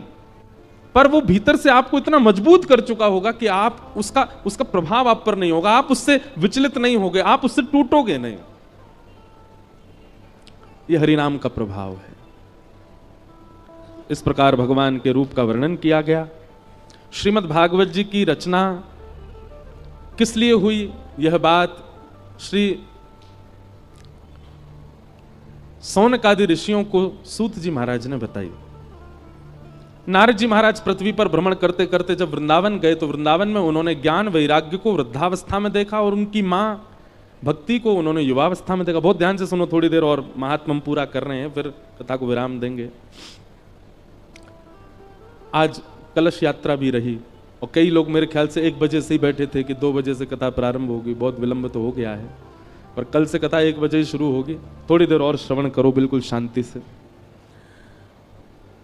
पर वो भीतर से आपको इतना मजबूत कर चुका होगा कि आप उसका प्रभाव आप पर नहीं होगा, आप उससे विचलित नहीं होगे, आप उससे टूटोगे नहीं। यह हरिनाम का प्रभाव है। इस प्रकार भगवान के रूप का वर्णन किया गया। श्रीमद् भागवत जी की रचना किस लिए हुई, यह बात श्री सौनकादि ऋषियों को सूत जी महाराज ने बताई। नारद जी महाराज पृथ्वी पर भ्रमण करते करते जब वृंदावन गए, तो वृंदावन में उन्होंने ज्ञान वैराग्य को वृद्धावस्था में देखा, और उनकी मां भक्ति को उन्होंने युवावस्था में देखा। बहुत ध्यान से सुनो, थोड़ी देर और महात्मा पूरा कर रहे हैं, फिर कथा को विराम देंगे। आज कलश यात्रा भी रही, और कई लोग मेरे ख्याल से 1 बजे से ही बैठे थे कि 2 बजे से कथा प्रारंभ होगी। बहुत विलंब तो हो गया है, पर कल से कथा 1 बजे ही शुरू होगी। थोड़ी देर और श्रवण करो बिल्कुल शांति से।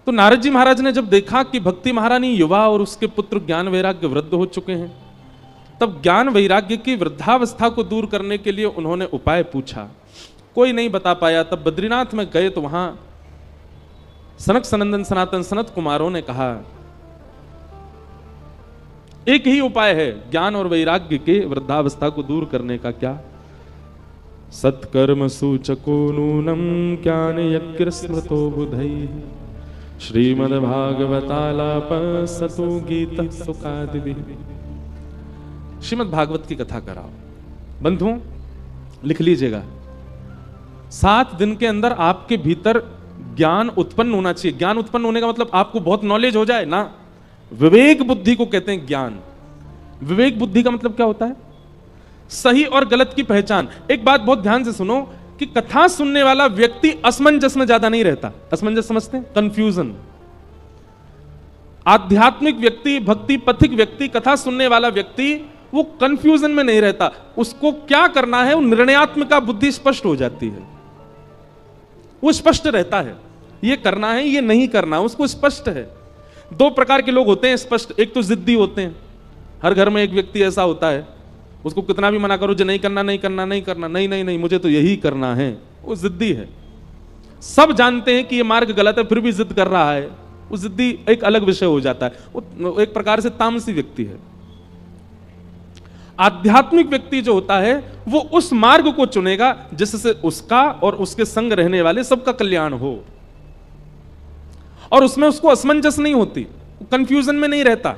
तो नारद जी महाराज ने जब देखा कि भक्ति महारानी युवा और उसके पुत्र ज्ञान वैराग्य वृद्ध हो चुके हैं, तब ज्ञान वैराग्य की वृद्धावस्था को दूर करने के लिए उन्होंने उपाय पूछा। कोई नहीं बता पाया। तब बद्रीनाथ में गए तो वहां सनक सनंदन सनातन सनत कुमारों ने कहा, एक ही उपाय है ज्ञान और वैराग्य के वृद्धावस्था को दूर करने का। क्या? सत्कर्म सूचको नूनम ज्ञान यज्ञ स्मृतो बुधैः श्रीमद्भागवतालाप सतो गीत सुखादिभिः। श्रीमद् भागवत की कथा कराओ। बंधुओं, लिख लीजिएगा, 7 दिन के अंदर आपके भीतर ज्ञान उत्पन्न होना चाहिए। ज्ञान उत्पन्न होने का मतलब आपको बहुत नॉलेज हो जाए ना। विवेक बुद्धि को कहते हैं ज्ञान। विवेक बुद्धि का मतलब क्या होता है? सही और गलत की पहचान। एक बात बहुत ध्यान से सुनो, कि कथा सुनने वाला व्यक्ति असमंजस में ज्यादा नहीं रहता। असमंजस समझते हैं? कंफ्यूजन। आध्यात्मिक व्यक्ति, भक्ति पथिक व्यक्ति, कथा सुनने वाला व्यक्ति वो कंफ्यूजन में नहीं रहता। उसको क्या करना है, वो निर्णयात्मिका बुद्धि स्पष्ट हो जाती है, वो स्पष्ट रहता है, ये करना है ये नहीं करना, उसको स्पष्ट है। दो प्रकार के लोग होते हैं स्पष्ट, एक तो जिद्दी होते हैं। हर घर में एक व्यक्ति ऐसा होता है, उसको कितना भी मना करो जो नहीं करना नहीं करना नहीं करना, नहीं नहीं नहीं मुझे तो यही करना है, वो जिद्दी है। सब जानते हैं कि ये मार्ग गलत है फिर भी जिद कर रहा है, वो जिद्दी एक अलग विषय हो जाता है, वो एक प्रकार से तामसी व्यक्ति है। आध्यात्मिक व्यक्ति जो होता है वो उस मार्ग को चुनेगा जिससे उसका और उसके संग रहने वाले सबका कल्याण हो, और उसमें उसको असमंजस नहीं होती, कंफ्यूजन में नहीं रहता,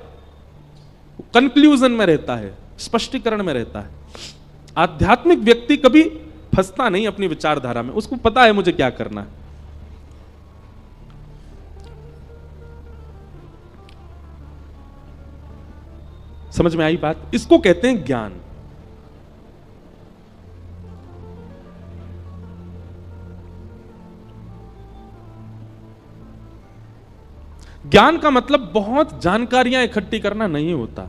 कंक्लूजन में रहता है, स्पष्टीकरण में रहता है। आध्यात्मिक व्यक्ति कभी फंसता नहीं अपनी विचारधारा में, उसको पता है मुझे क्या करना है। समझ में आई बात? इसको कहते हैं ज्ञान। ज्ञान का मतलब बहुत जानकारियां इकट्ठी करना नहीं होता।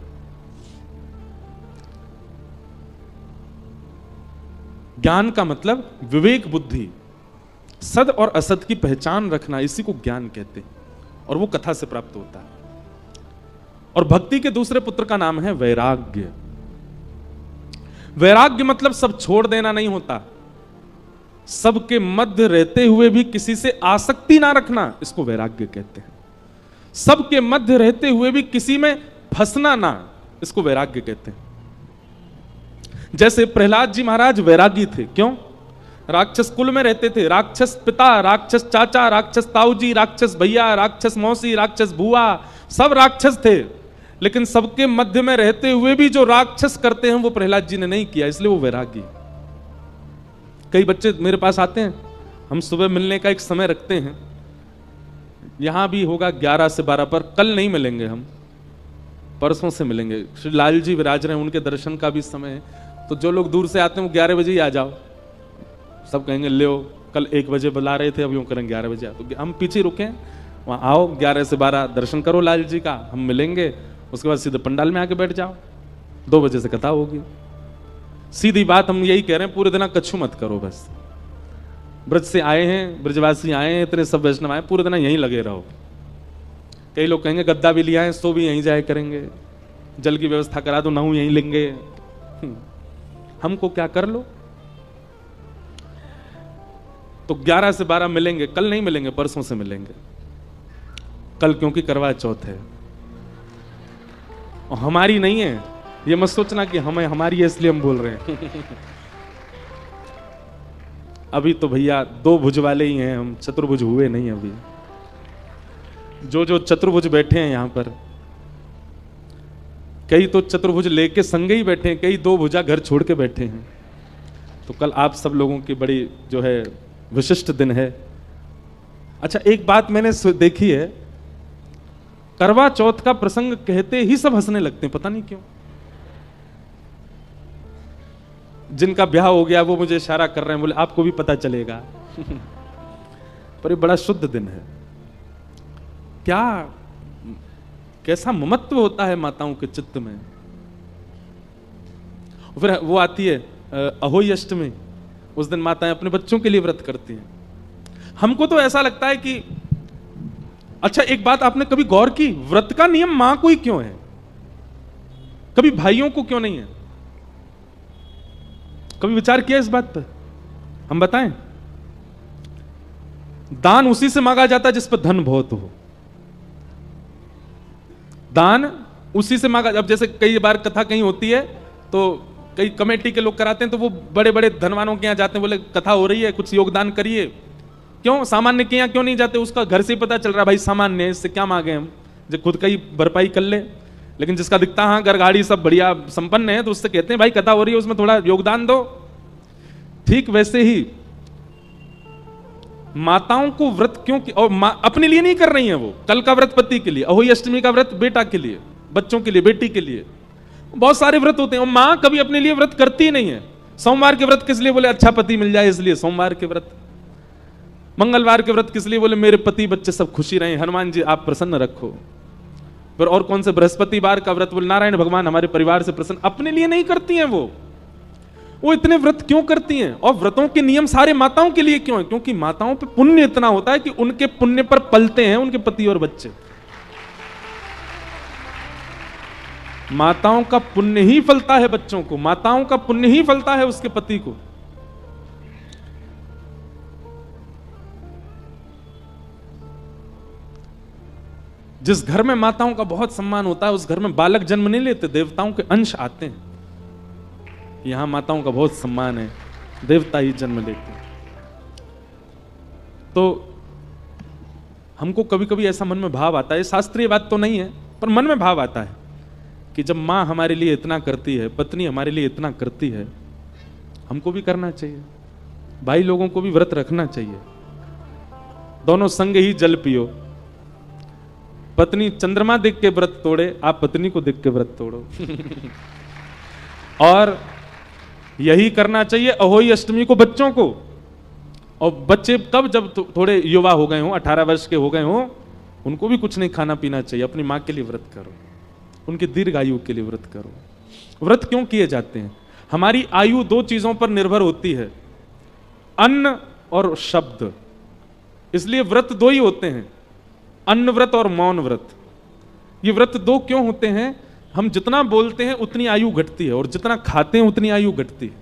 ज्ञान का मतलब विवेक बुद्धि, सद और असद की पहचान रखना, इसी को ज्ञान कहते हैं, और वो कथा से प्राप्त होता है। और भक्ति के दूसरे पुत्र का नाम है वैराग्य। वैराग्य मतलब सब छोड़ देना नहीं होता, सबके मध्य रहते हुए भी किसी से आसक्ति ना रखना, इसको वैराग्य कहते हैं। सबके मध्य रहते हुए भी किसी में फंसना ना, इसको वैराग्य कहते हैं। जैसे प्रहलाद जी महाराज वैरागी थे, क्यों? राक्षस कुल में रहते थे, राक्षस पिता, राक्षस चाचा, राक्षस ताऊजी, राक्षस भैया, राक्षस मौसी, राक्षस बुआ, सब राक्षस थे, लेकिन सबके मध्य में रहते हुए भी जो राक्षस करते हैं वो प्रहलाद जी ने नहीं किया, इसलिए वो वैरागी। कई बच्चे मेरे पास आते हैं, हम सुबह मिलने का एक समय रखते हैं, यहां भी होगा 11 से 12 पर, कल नहीं मिलेंगे हम, परसों से मिलेंगे। श्री लाल जी विराज रहे हैं, उनके दर्शन का भी समय है, तो जो लोग दूर से आते हैं वो 11 बजे ही आ जाओ। सब कहेंगे ले कल 1 बजे बुला रहे थे, अब यूं करें 11 बजे, तो हम पीछे रुके, वहां आओ 11 से 12 दर्शन करो लाल जी का, हम मिलेंगे, उसके बाद सीधे पंडाल में आके बैठ जाओ, 2 बजे से कथा होगी। सीधी बात हम यही कह रहे हैं, पूरे दिन कछु मत करो, बस ब्रज से आए हैं, ब्रजवासी आए हैं, इतने सब वैष्णव आए, पूरे दिन यहीं लगे रहो। कई लोग कहेंगे गद्दा भी लिया है, सो भी यहीं जाए करेंगे, जल की व्यवस्था करा दो, नहू यहीं लेंगे, हमको क्या, कर लो। तो 11 से 12 मिलेंगे, कल नहीं मिलेंगे, परसों से मिलेंगे। कल क्योंकि करवा चौथ है, और हमारी नहीं है, ये मत सोचना कि हमें हमारी है इसलिए हम बोल रहे हैं। अभी तो भैया 2 भुज वाले ही हैं हम, चतुर्भुज हुए नहीं अभी। जो चतुर्भुज बैठे हैं यहां पर, कई तो चतुर्भुज लेके संगे ही बैठे हैं, कई 2 भुजा घर छोड़ के बैठे हैं। तो कल आप सब लोगों की बड़ी जो है विशिष्ट दिन है। अच्छा, एक बात मैंने देखी है, करवा चौथ का प्रसंग कहते ही सब हंसने लगते हैं, पता नहीं क्यों। जिनका ब्याह हो गया वो मुझे इशारा कर रहे हैं, बोले आपको भी पता चलेगा। पर ये बड़ा शुद्ध दिन है। क्या कैसा ममत्व होता है माताओं के चित्त में। फिर वो आती है अहोई अष्टमी, उस दिन माताएं अपने बच्चों के लिए व्रत करती हैं। हमको तो ऐसा लगता है कि अच्छा, एक बात आपने कभी गौर की, व्रत का नियम मां को ही क्यों है, कभी भाइयों को क्यों नहीं है? कभी विचार किया इस बात पर? हम बताएं, दान उसी से मांगा जाता है जिस पर धन बहुत हो। दान उसी से मांगा, अब जैसे कई बार कथा कहीं होती है तो कई कमेटी के लोग कराते हैं, तो वो बड़े बड़े धनवानों के यहां जाते हैं, बोले कथा हो रही है कुछ योगदान करिए। क्यों? सामान्य के यहां क्यों नहीं जाते? उसका घर से ही पता चल रहा है भाई सामान्य है, इससे क्या मांगे हम, जो खुद का ही भरपाई कर ले। लेकिन जिसका दिखता हाँ घर गाड़ी सब बढ़िया संपन्न है, तो उससे कहते हैं भाई कथा हो रही है उसमें थोड़ा योगदान दो। ठीक वैसे ही माताओं को व्रत क्यों, और अपने लिए नहीं कर रही है, वो कल का व्रत पति के लिए, अहोई अष्टमी का व्रत बेटा के लिए, बच्चों के लिए, बेटी के लिए, बहुत सारे व्रत होते हैं। और मां कभी अपने लिए व्रत करती ही नहीं है, सोमवार के व्रत किस लिए? बोले अच्छा पति मिल जाए इसलिए सोमवार के व्रत। मंगलवार के व्रत किस लिए? बोले मेरे पति बच्चे सब खुशी रहे, हनुमान जी आप प्रसन्न रखो। फिर और कौन से? बृहस्पतिवार का व्रत, बोले नारायण भगवान हमारे परिवार से प्रसन्न। अपने लिए नहीं करती हैं वो इतने व्रत क्यों करती हैं? और व्रतों के नियम सारे माताओं के लिए क्यों है? क्योंकि माताओं पे पुण्य इतना होता है कि उनके पुण्य पर पलते हैं उनके पति और बच्चे। माताओं का पुण्य ही फलता है बच्चों को, माताओं का पुण्य ही फलता है उसके पति को। जिस घर में माताओं का बहुत सम्मान होता है उस घर में बालक जन्म नहीं लेते, देवताओं के अंश आते हैं। यहां माताओं का बहुत सम्मान है, देवता ही जन्म लेते हैं। तो हमको कभी कभी ऐसा मन में भाव आता है, शास्त्रीय बात तो नहीं है पर मन में भाव आता है कि जब माँ हमारे लिए इतना करती है, पत्नी हमारे लिए इतना करती है, हमको भी करना चाहिए। भाई लोगों को भी व्रत रखना चाहिए। दोनों संग ही जल पियो। पत्नी चंद्रमा देख के व्रत तोड़े, आप पत्नी को देख के व्रत तोड़ो। और यही करना चाहिए अहोई अष्टमी को बच्चों को। और बच्चे कब? जब थोड़े युवा हो गए हों, 18 वर्ष के हो गए हों, उनको भी कुछ नहीं खाना पीना चाहिए। अपनी माँ के लिए व्रत करो, उनके दीर्घ आयु के लिए व्रत करो। व्रत क्यों किए जाते हैं? हमारी आयु 2 चीजों पर निर्भर होती है, अन्न और शब्द। इसलिए व्रत 2 ही होते हैं, अन्न व्रत और मौन व्रत। ये व्रत 2 क्यों होते हैं? हम जितना बोलते हैं उतनी आयु घटती है और जितना खाते हैं उतनी आयु घटती है।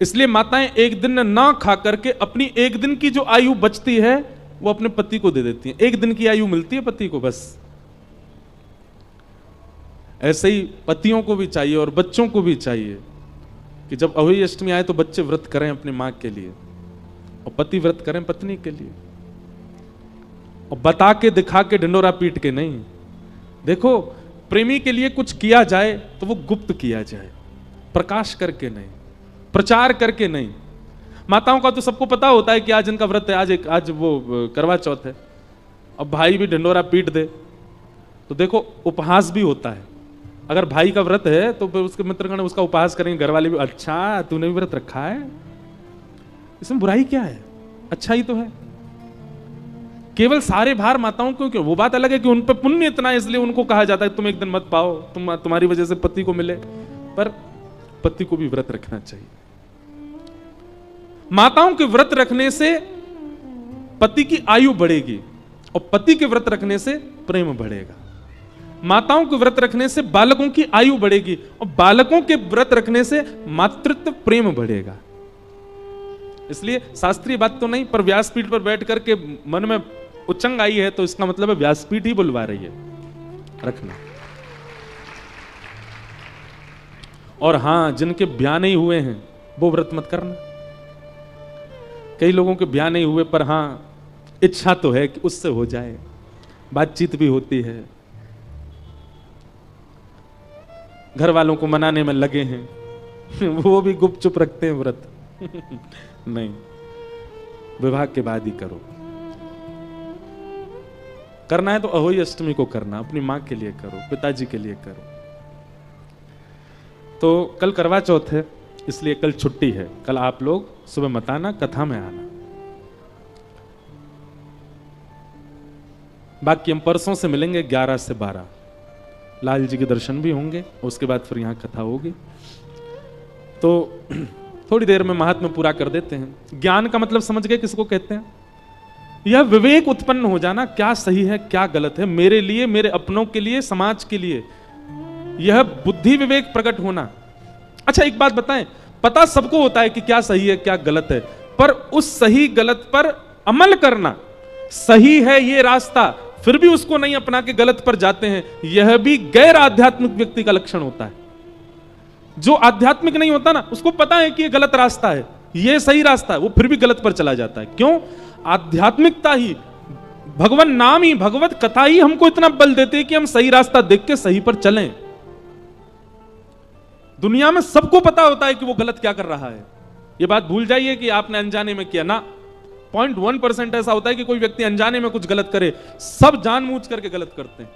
इसलिए माताएं एक दिन ना खा करके अपनी एक दिन की जो आयु बचती है वो अपने पति को दे देती हैं। एक दिन की आयु मिलती है पति को बस। ऐसे ही पतियों को भी चाहिए और बच्चों को भी चाहिए कि जब अहोई अष्टमी आए तो बच्चे व्रत करें अपनी मां के लिए और पति व्रत करें पत्नी के लिए। और बता के दिखा के ढिंडोरा पीट के नहीं। देखो, प्रेमी के लिए कुछ किया जाए तो वो गुप्त किया जाए, प्रकाश करके नहीं, प्रचार करके नहीं। माताओं का तो सबको पता होता है कि आज इनका व्रत है, आज वो करवा चौथ है। अब भाई भी ढिंडोरा पीट दे तो देखो उपहास भी होता है। अगर भाई का व्रत है तो फिर उसके मित्रगण उसका उपहास करेंगे, घर वाले भी, अच्छा तूने भी व्रत रखा है, इसमें बुराई क्या है? अच्छा ही तो है। केवल सारे भार माताओं को क्यों? वो बात अलग है कि उन पर पुण्य इतना है इसलिए उनको कहा जाता है तुम एक दिन मत पाओ, तुम्हारी वजह से पति को मिले, पर पति को भी व्रत रखना चाहिए। माताओं के व्रत रखने से पति की आयु बढ़ेगी और पति के व्रत रखने से प्रेम बढ़ेगा। माताओं के व्रत रखने से बालकों की आयु बढ़ेगी और बालकों के व्रत रखने से मातृत्व प्रेम बढ़ेगा। इसलिए शास्त्रीय बात तो नहीं, पर व्यासपीठ पर बैठ करके मन में उच्चंग आई है तो इसका मतलब है व्यासपीठ ही बुलवा रही है, रखना। और हां, जिनके ब्याह नहीं हुए हैं वो व्रत मत करना। कई लोगों के ब्याह नहीं हुए पर हां इच्छा तो है कि उससे हो जाए, बातचीत भी होती है, घर वालों को मनाने में लगे हैं, वो भी गुप चुप रखते हैं व्रत। नहीं, विवाह के बाद ही करो। करना है तो अहोई अष्टमी को करना, अपनी मां के लिए करो, पिताजी के लिए करो। तो कल करवा चौथ है इसलिए कल छुट्टी है। कल आप लोग सुबह मत आना, कथा में आना। बाकी हम परसों से मिलेंगे 11 से 12। लाल जी के दर्शन भी होंगे, उसके बाद फिर यहां कथा होगी। तो थोड़ी देर में महात्म्य पूरा कर देते हैं। ज्ञान का मतलब समझ गए किसको कहते हैं? यह विवेक उत्पन्न हो जाना, क्या सही है क्या गलत है, मेरे लिए, मेरे अपनों के लिए, समाज के लिए, यह बुद्धि विवेक प्रकट होना। अच्छा एक बात बताएं, पता सबको होता है कि क्या सही है क्या गलत है, पर उस सही गलत पर अमल करना, सही है ये रास्ता फिर भी उसको नहीं अपना के गलत पर जाते हैं, यह भी गैर आध्यात्मिक व्यक्ति का लक्षण होता है। जो आध्यात्मिक नहीं होता ना, उसको पता है कि ये गलत रास्ता है, ये सही रास्ता है, वो फिर भी गलत पर चला जाता है। क्यों? आध्यात्मिकता ही, भगवान नाम ही, भगवत कथा ही हमको इतना बल देते हैं कि हम सही रास्ता देख के सही पर चलें। दुनिया में सबको पता होता है कि वो गलत क्या कर रहा है। ये बात भूल जाइए कि आपने अनजाने में किया ना। 0.1% ऐसा होता है कि कोई व्यक्ति अनजाने में कुछ गलत करे, सब जानबूझ करके गलत करते हैं।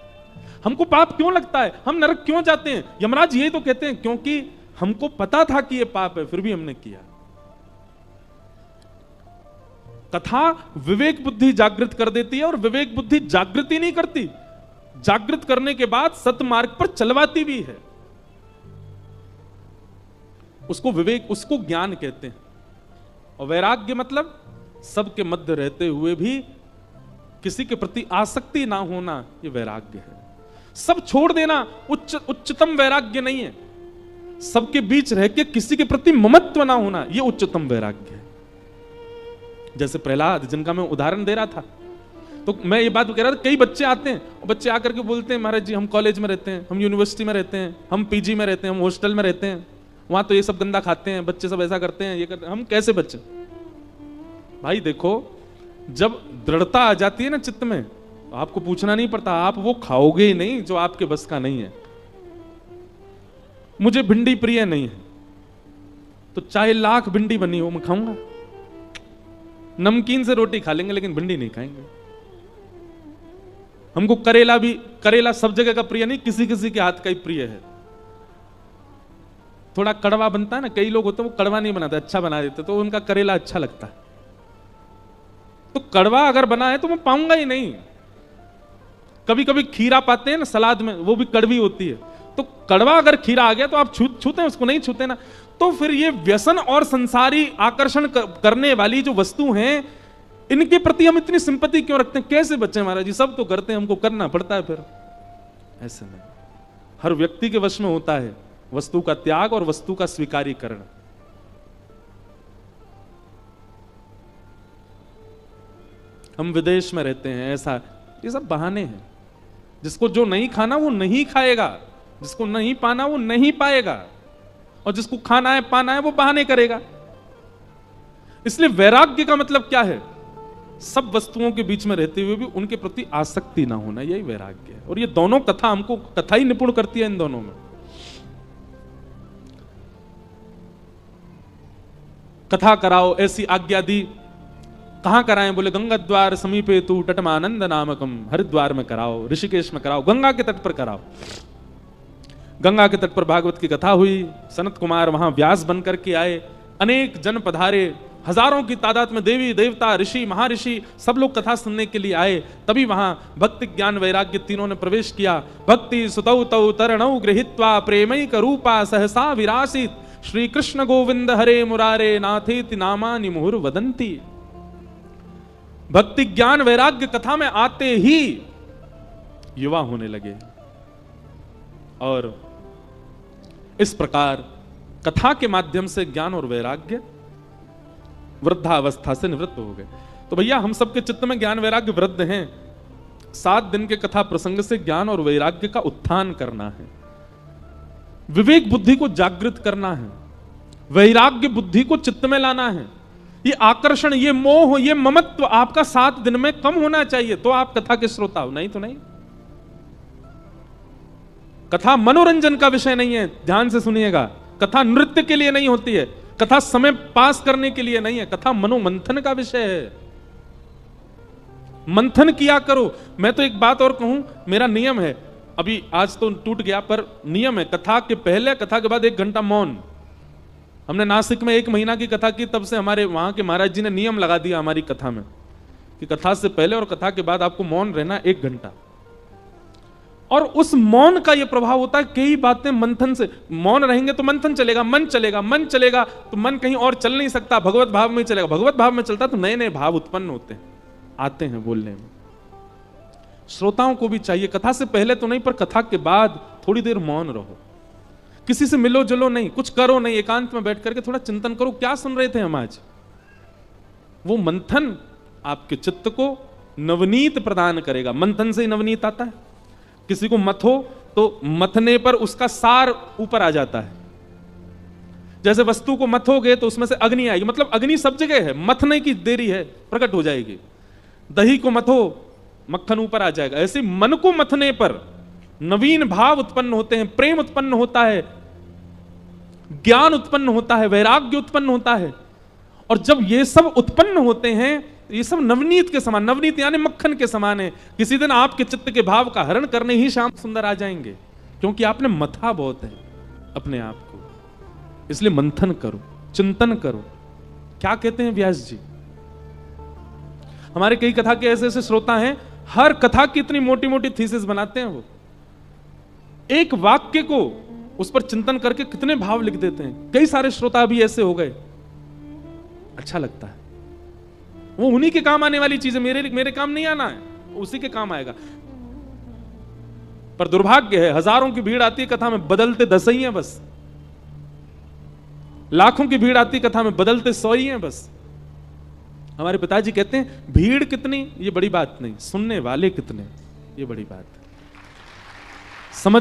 हमको पाप क्यों लगता है, हम नरक क्यों जाते हैं? यमराज यही तो कहते हैं, क्योंकि हमको पता था कि ये पाप है, फिर भी हमने किया। कथा विवेक बुद्धि जागृत कर देती है, और विवेक बुद्धि जागृति नहीं करती, जागृत करने के बाद सतमार्ग पर चलवाती भी है। उसको विवेक, उसको ज्ञान कहते हैं। और वैराग्य मतलब सबके मध्य रहते हुए भी किसी के प्रति आसक्ति ना होना, ये वैराग्य है। सब छोड़ देना उच्चतम वैराग्य नहीं है। सबके बीच रह के किसी के प्रति ममत्व ना होना, ये उच्चतम वैराग्य है। जैसे प्रहलाद, जिनका मैं उदाहरण दे रहा था, तो मैं ये बात कह रहा था, कई बच्चे आते हैं और बच्चे आकर के बोलते हैं, महाराज जी हम कॉलेज में रहते हैं, हम यूनिवर्सिटी में रहते हैं, हम पीजी में रहते हैं, हम हॉस्टल में रहते हैं, वहां तो ये सब गंदा खाते हैं, बच्चे सब ऐसा करते हैं, ये करते हैं, हम कैसे बच्चे? भाई देखो, जब दृढ़ता आ जाती है ना चित्त में, आपको पूछना नहीं पड़ता, आप वो खाओगे ही नहीं जो आपके बस का नहीं है। मुझे भिंडी प्रिय नहीं है, तो चाहे लाख भिंडी बनी हो मैं खाऊंगा। नमकीन से रोटी खा लेंगे लेकिन भिंडी नहीं खाएंगे। हमको करेला भी, करेला सब जगह का प्रिय नहीं, किसी किसी के हाथ का ही प्रिय है। थोड़ा कड़वा बनता है ना, कई लोग होते हैं वो कड़वा नहीं बनाते, अच्छा बना देते, तो उनका करेला अच्छा लगता है। तो कड़वा अगर बना है तो मैं पाऊंगा ही नहीं। कभी कभी खीरा पाते हैं ना सलाद में, वो भी कड़वी होती है, तो कड़वा अगर खीरा आ गया तो आप छूते हैं उसको, नहीं छूते ना। तो फिर ये व्यसन और संसारी आकर्षण करने वाली जो वस्तु हैं, इनके प्रति हम इतनी सिंपैथी क्यों रखते हैं? कैसे बच्चे महाराज जी, सब तो करते हैं, हमको करना पड़ता है। फिर ऐसे नहीं, हर व्यक्ति के वश में होता है वस्तु का त्याग और वस्तु का स्वीकारीकरण। हम विदेश में रहते हैं, ऐसा, ये सब बहाने हैं। जिसको जो नहीं खाना वो नहीं खाएगा, जिसको नहीं पाना वो नहीं पाएगा, और जिसको खाना है पाना है वो बहाने करेगा। इसलिए वैराग्य का मतलब क्या है? सब वस्तुओं के बीच में रहते हुए भी उनके प्रति आसक्ति ना होना, यही वैराग्य है। और ये दोनों कथा हमको, कथा ही निपुण करती है इन दोनों में। कथा कराओ ऐसी आज्ञा दी, कहां कराएं? बोले गंगा द्वार समीपे तू तटमानंद नामकम, हरिद्वार में कराओ, ऋषिकेश में कराओ, गंगा के तट पर कराओ। गंगा के तट पर भागवत की कथा हुई, सनत कुमार वहां व्यास बनकर के आए, अनेक जन पधारे, हजारों की तादाद में देवी देवता ऋषि महर्षि सब लोग कथा सुनने के लिए आए। तभी वहां भक्ति ज्ञान वैराग्य तीनों ने प्रवेश किया। भक्ति सुतौ तौ तरणौ गृहीत्वा प्रेमैक रूपा सहसा विरासित, श्री कृष्ण गोविंद हरे मुरारे नाथेति नामानि मुहुर वदंती। भक्ति ज्ञान वैराग्य कथा में आते ही युवा होने लगे, और इस प्रकार कथा के माध्यम से ज्ञान और वैराग्य वृद्धावस्था से निवृत्त हो गए। तो भैया हम सबके चित्त में ज्ञान वैराग्य वृद्ध हैं। 7 दिन के कथा प्रसंग से ज्ञान और वैराग्य का उत्थान करना है, विवेक बुद्धि को जागृत करना है, वैराग्य बुद्धि को चित्त में लाना है। ये आकर्षण, ये मोह, ये ममत्व आपका 7 दिन में कम होना चाहिए, तो आप कथा के श्रोता हो, नहीं तो नहीं। कथा मनोरंजन का विषय नहीं है, ध्यान से सुनिएगा। कथा नृत्य के लिए नहीं होती है, कथा समय पास करने के लिए नहीं है, कथा मनोमंथन का विषय है। मंथन किया करो। मैं तो एक बात और कहूं, मेरा नियम है, अभी आज तो टूट गया, पर नियम है, कथा के पहले कथा के बाद 1 घंटा मौन। हमने नासिक में 1 महीना की कथा की, तब से हमारे वहां के महाराज जी ने नियम लगा दिया हमारी कथा में कि कथा से पहले और कथा के बाद आपको मौन रहना 1 घंटा। और उस मौन का यह प्रभाव होता है, कई बातें मंथन से, मौन रहेंगे तो मंथन चलेगा, मन चलेगा, मन चलेगा तो मन कहीं और चल नहीं सकता, भगवत भाव में चलेगा। भगवत भाव में चलता तो नए नए भाव उत्पन्न होते हैं, आते हैं बोलने में। श्रोताओं को भी चाहिए, कथा से पहले तो नहीं, पर कथा के बाद थोड़ी देर मौन रहो, किसी से मिलो जुलो नहीं, कुछ करो नहीं, एकांत में बैठ करके थोड़ा चिंतन करो, क्या सुन रहे थे हम आज। वो मंथन आपके चित्त को नवनीत प्रदान करेगा। मंथन से ही नवनीत आता है। किसी को मथो तो मथने पर उसका सार ऊपर आ जाता है। जैसे वस्तु को मथोगे तो उसमें से अग्नि आएगी, मतलब अग्नि सब जगह है, मथने की देरी है, प्रकट हो जाएगी। दही को मथो, मक्खन ऊपर आ जाएगा। ऐसे मन को मथने पर नवीन भाव उत्पन्न होते हैं, प्रेम उत्पन्न होता है, ज्ञान उत्पन्न होता है, वैराग्य उत्पन्न होता है। और जब ये सब उत्पन्न होते हैं, ये सब नवनीत के समान, नवनीत यानी मक्खन के समान है। किसी दिन आपके चित्त के भाव का हरण करने ही श्याम सुंदर आ जाएंगे, क्योंकि आपने मथा बहुत है अपने आप को। इसलिए मंथन करो, चिंतन करो। क्या कहते हैं व्यास जी? हमारे कई कथा के ऐसे ऐसे श्रोता हैं, हर कथा की इतनी मोटी मोटी थीसिस बनाते हैं, वो एक वाक्य को उस पर चिंतन करके कितने भाव लिख देते हैं। कई सारे श्रोता भी ऐसे हो गए, अच्छा लगता है। वो उन्हीं के काम आने वाली चीज है, मेरे काम नहीं आना है, उसी के काम आएगा। पर दुर्भाग्य है, हजारों की भीड़ आती है कथा में, बदलते 10 ही हैं बस। लाखों की भीड़ आती है कथा में, बदलते 100 ही हैं बस। हमारे पिताजी कहते हैं भीड़ कितनी ये बड़ी बात नहीं, सुनने वाले कितने ये बड़ी बात है। समझ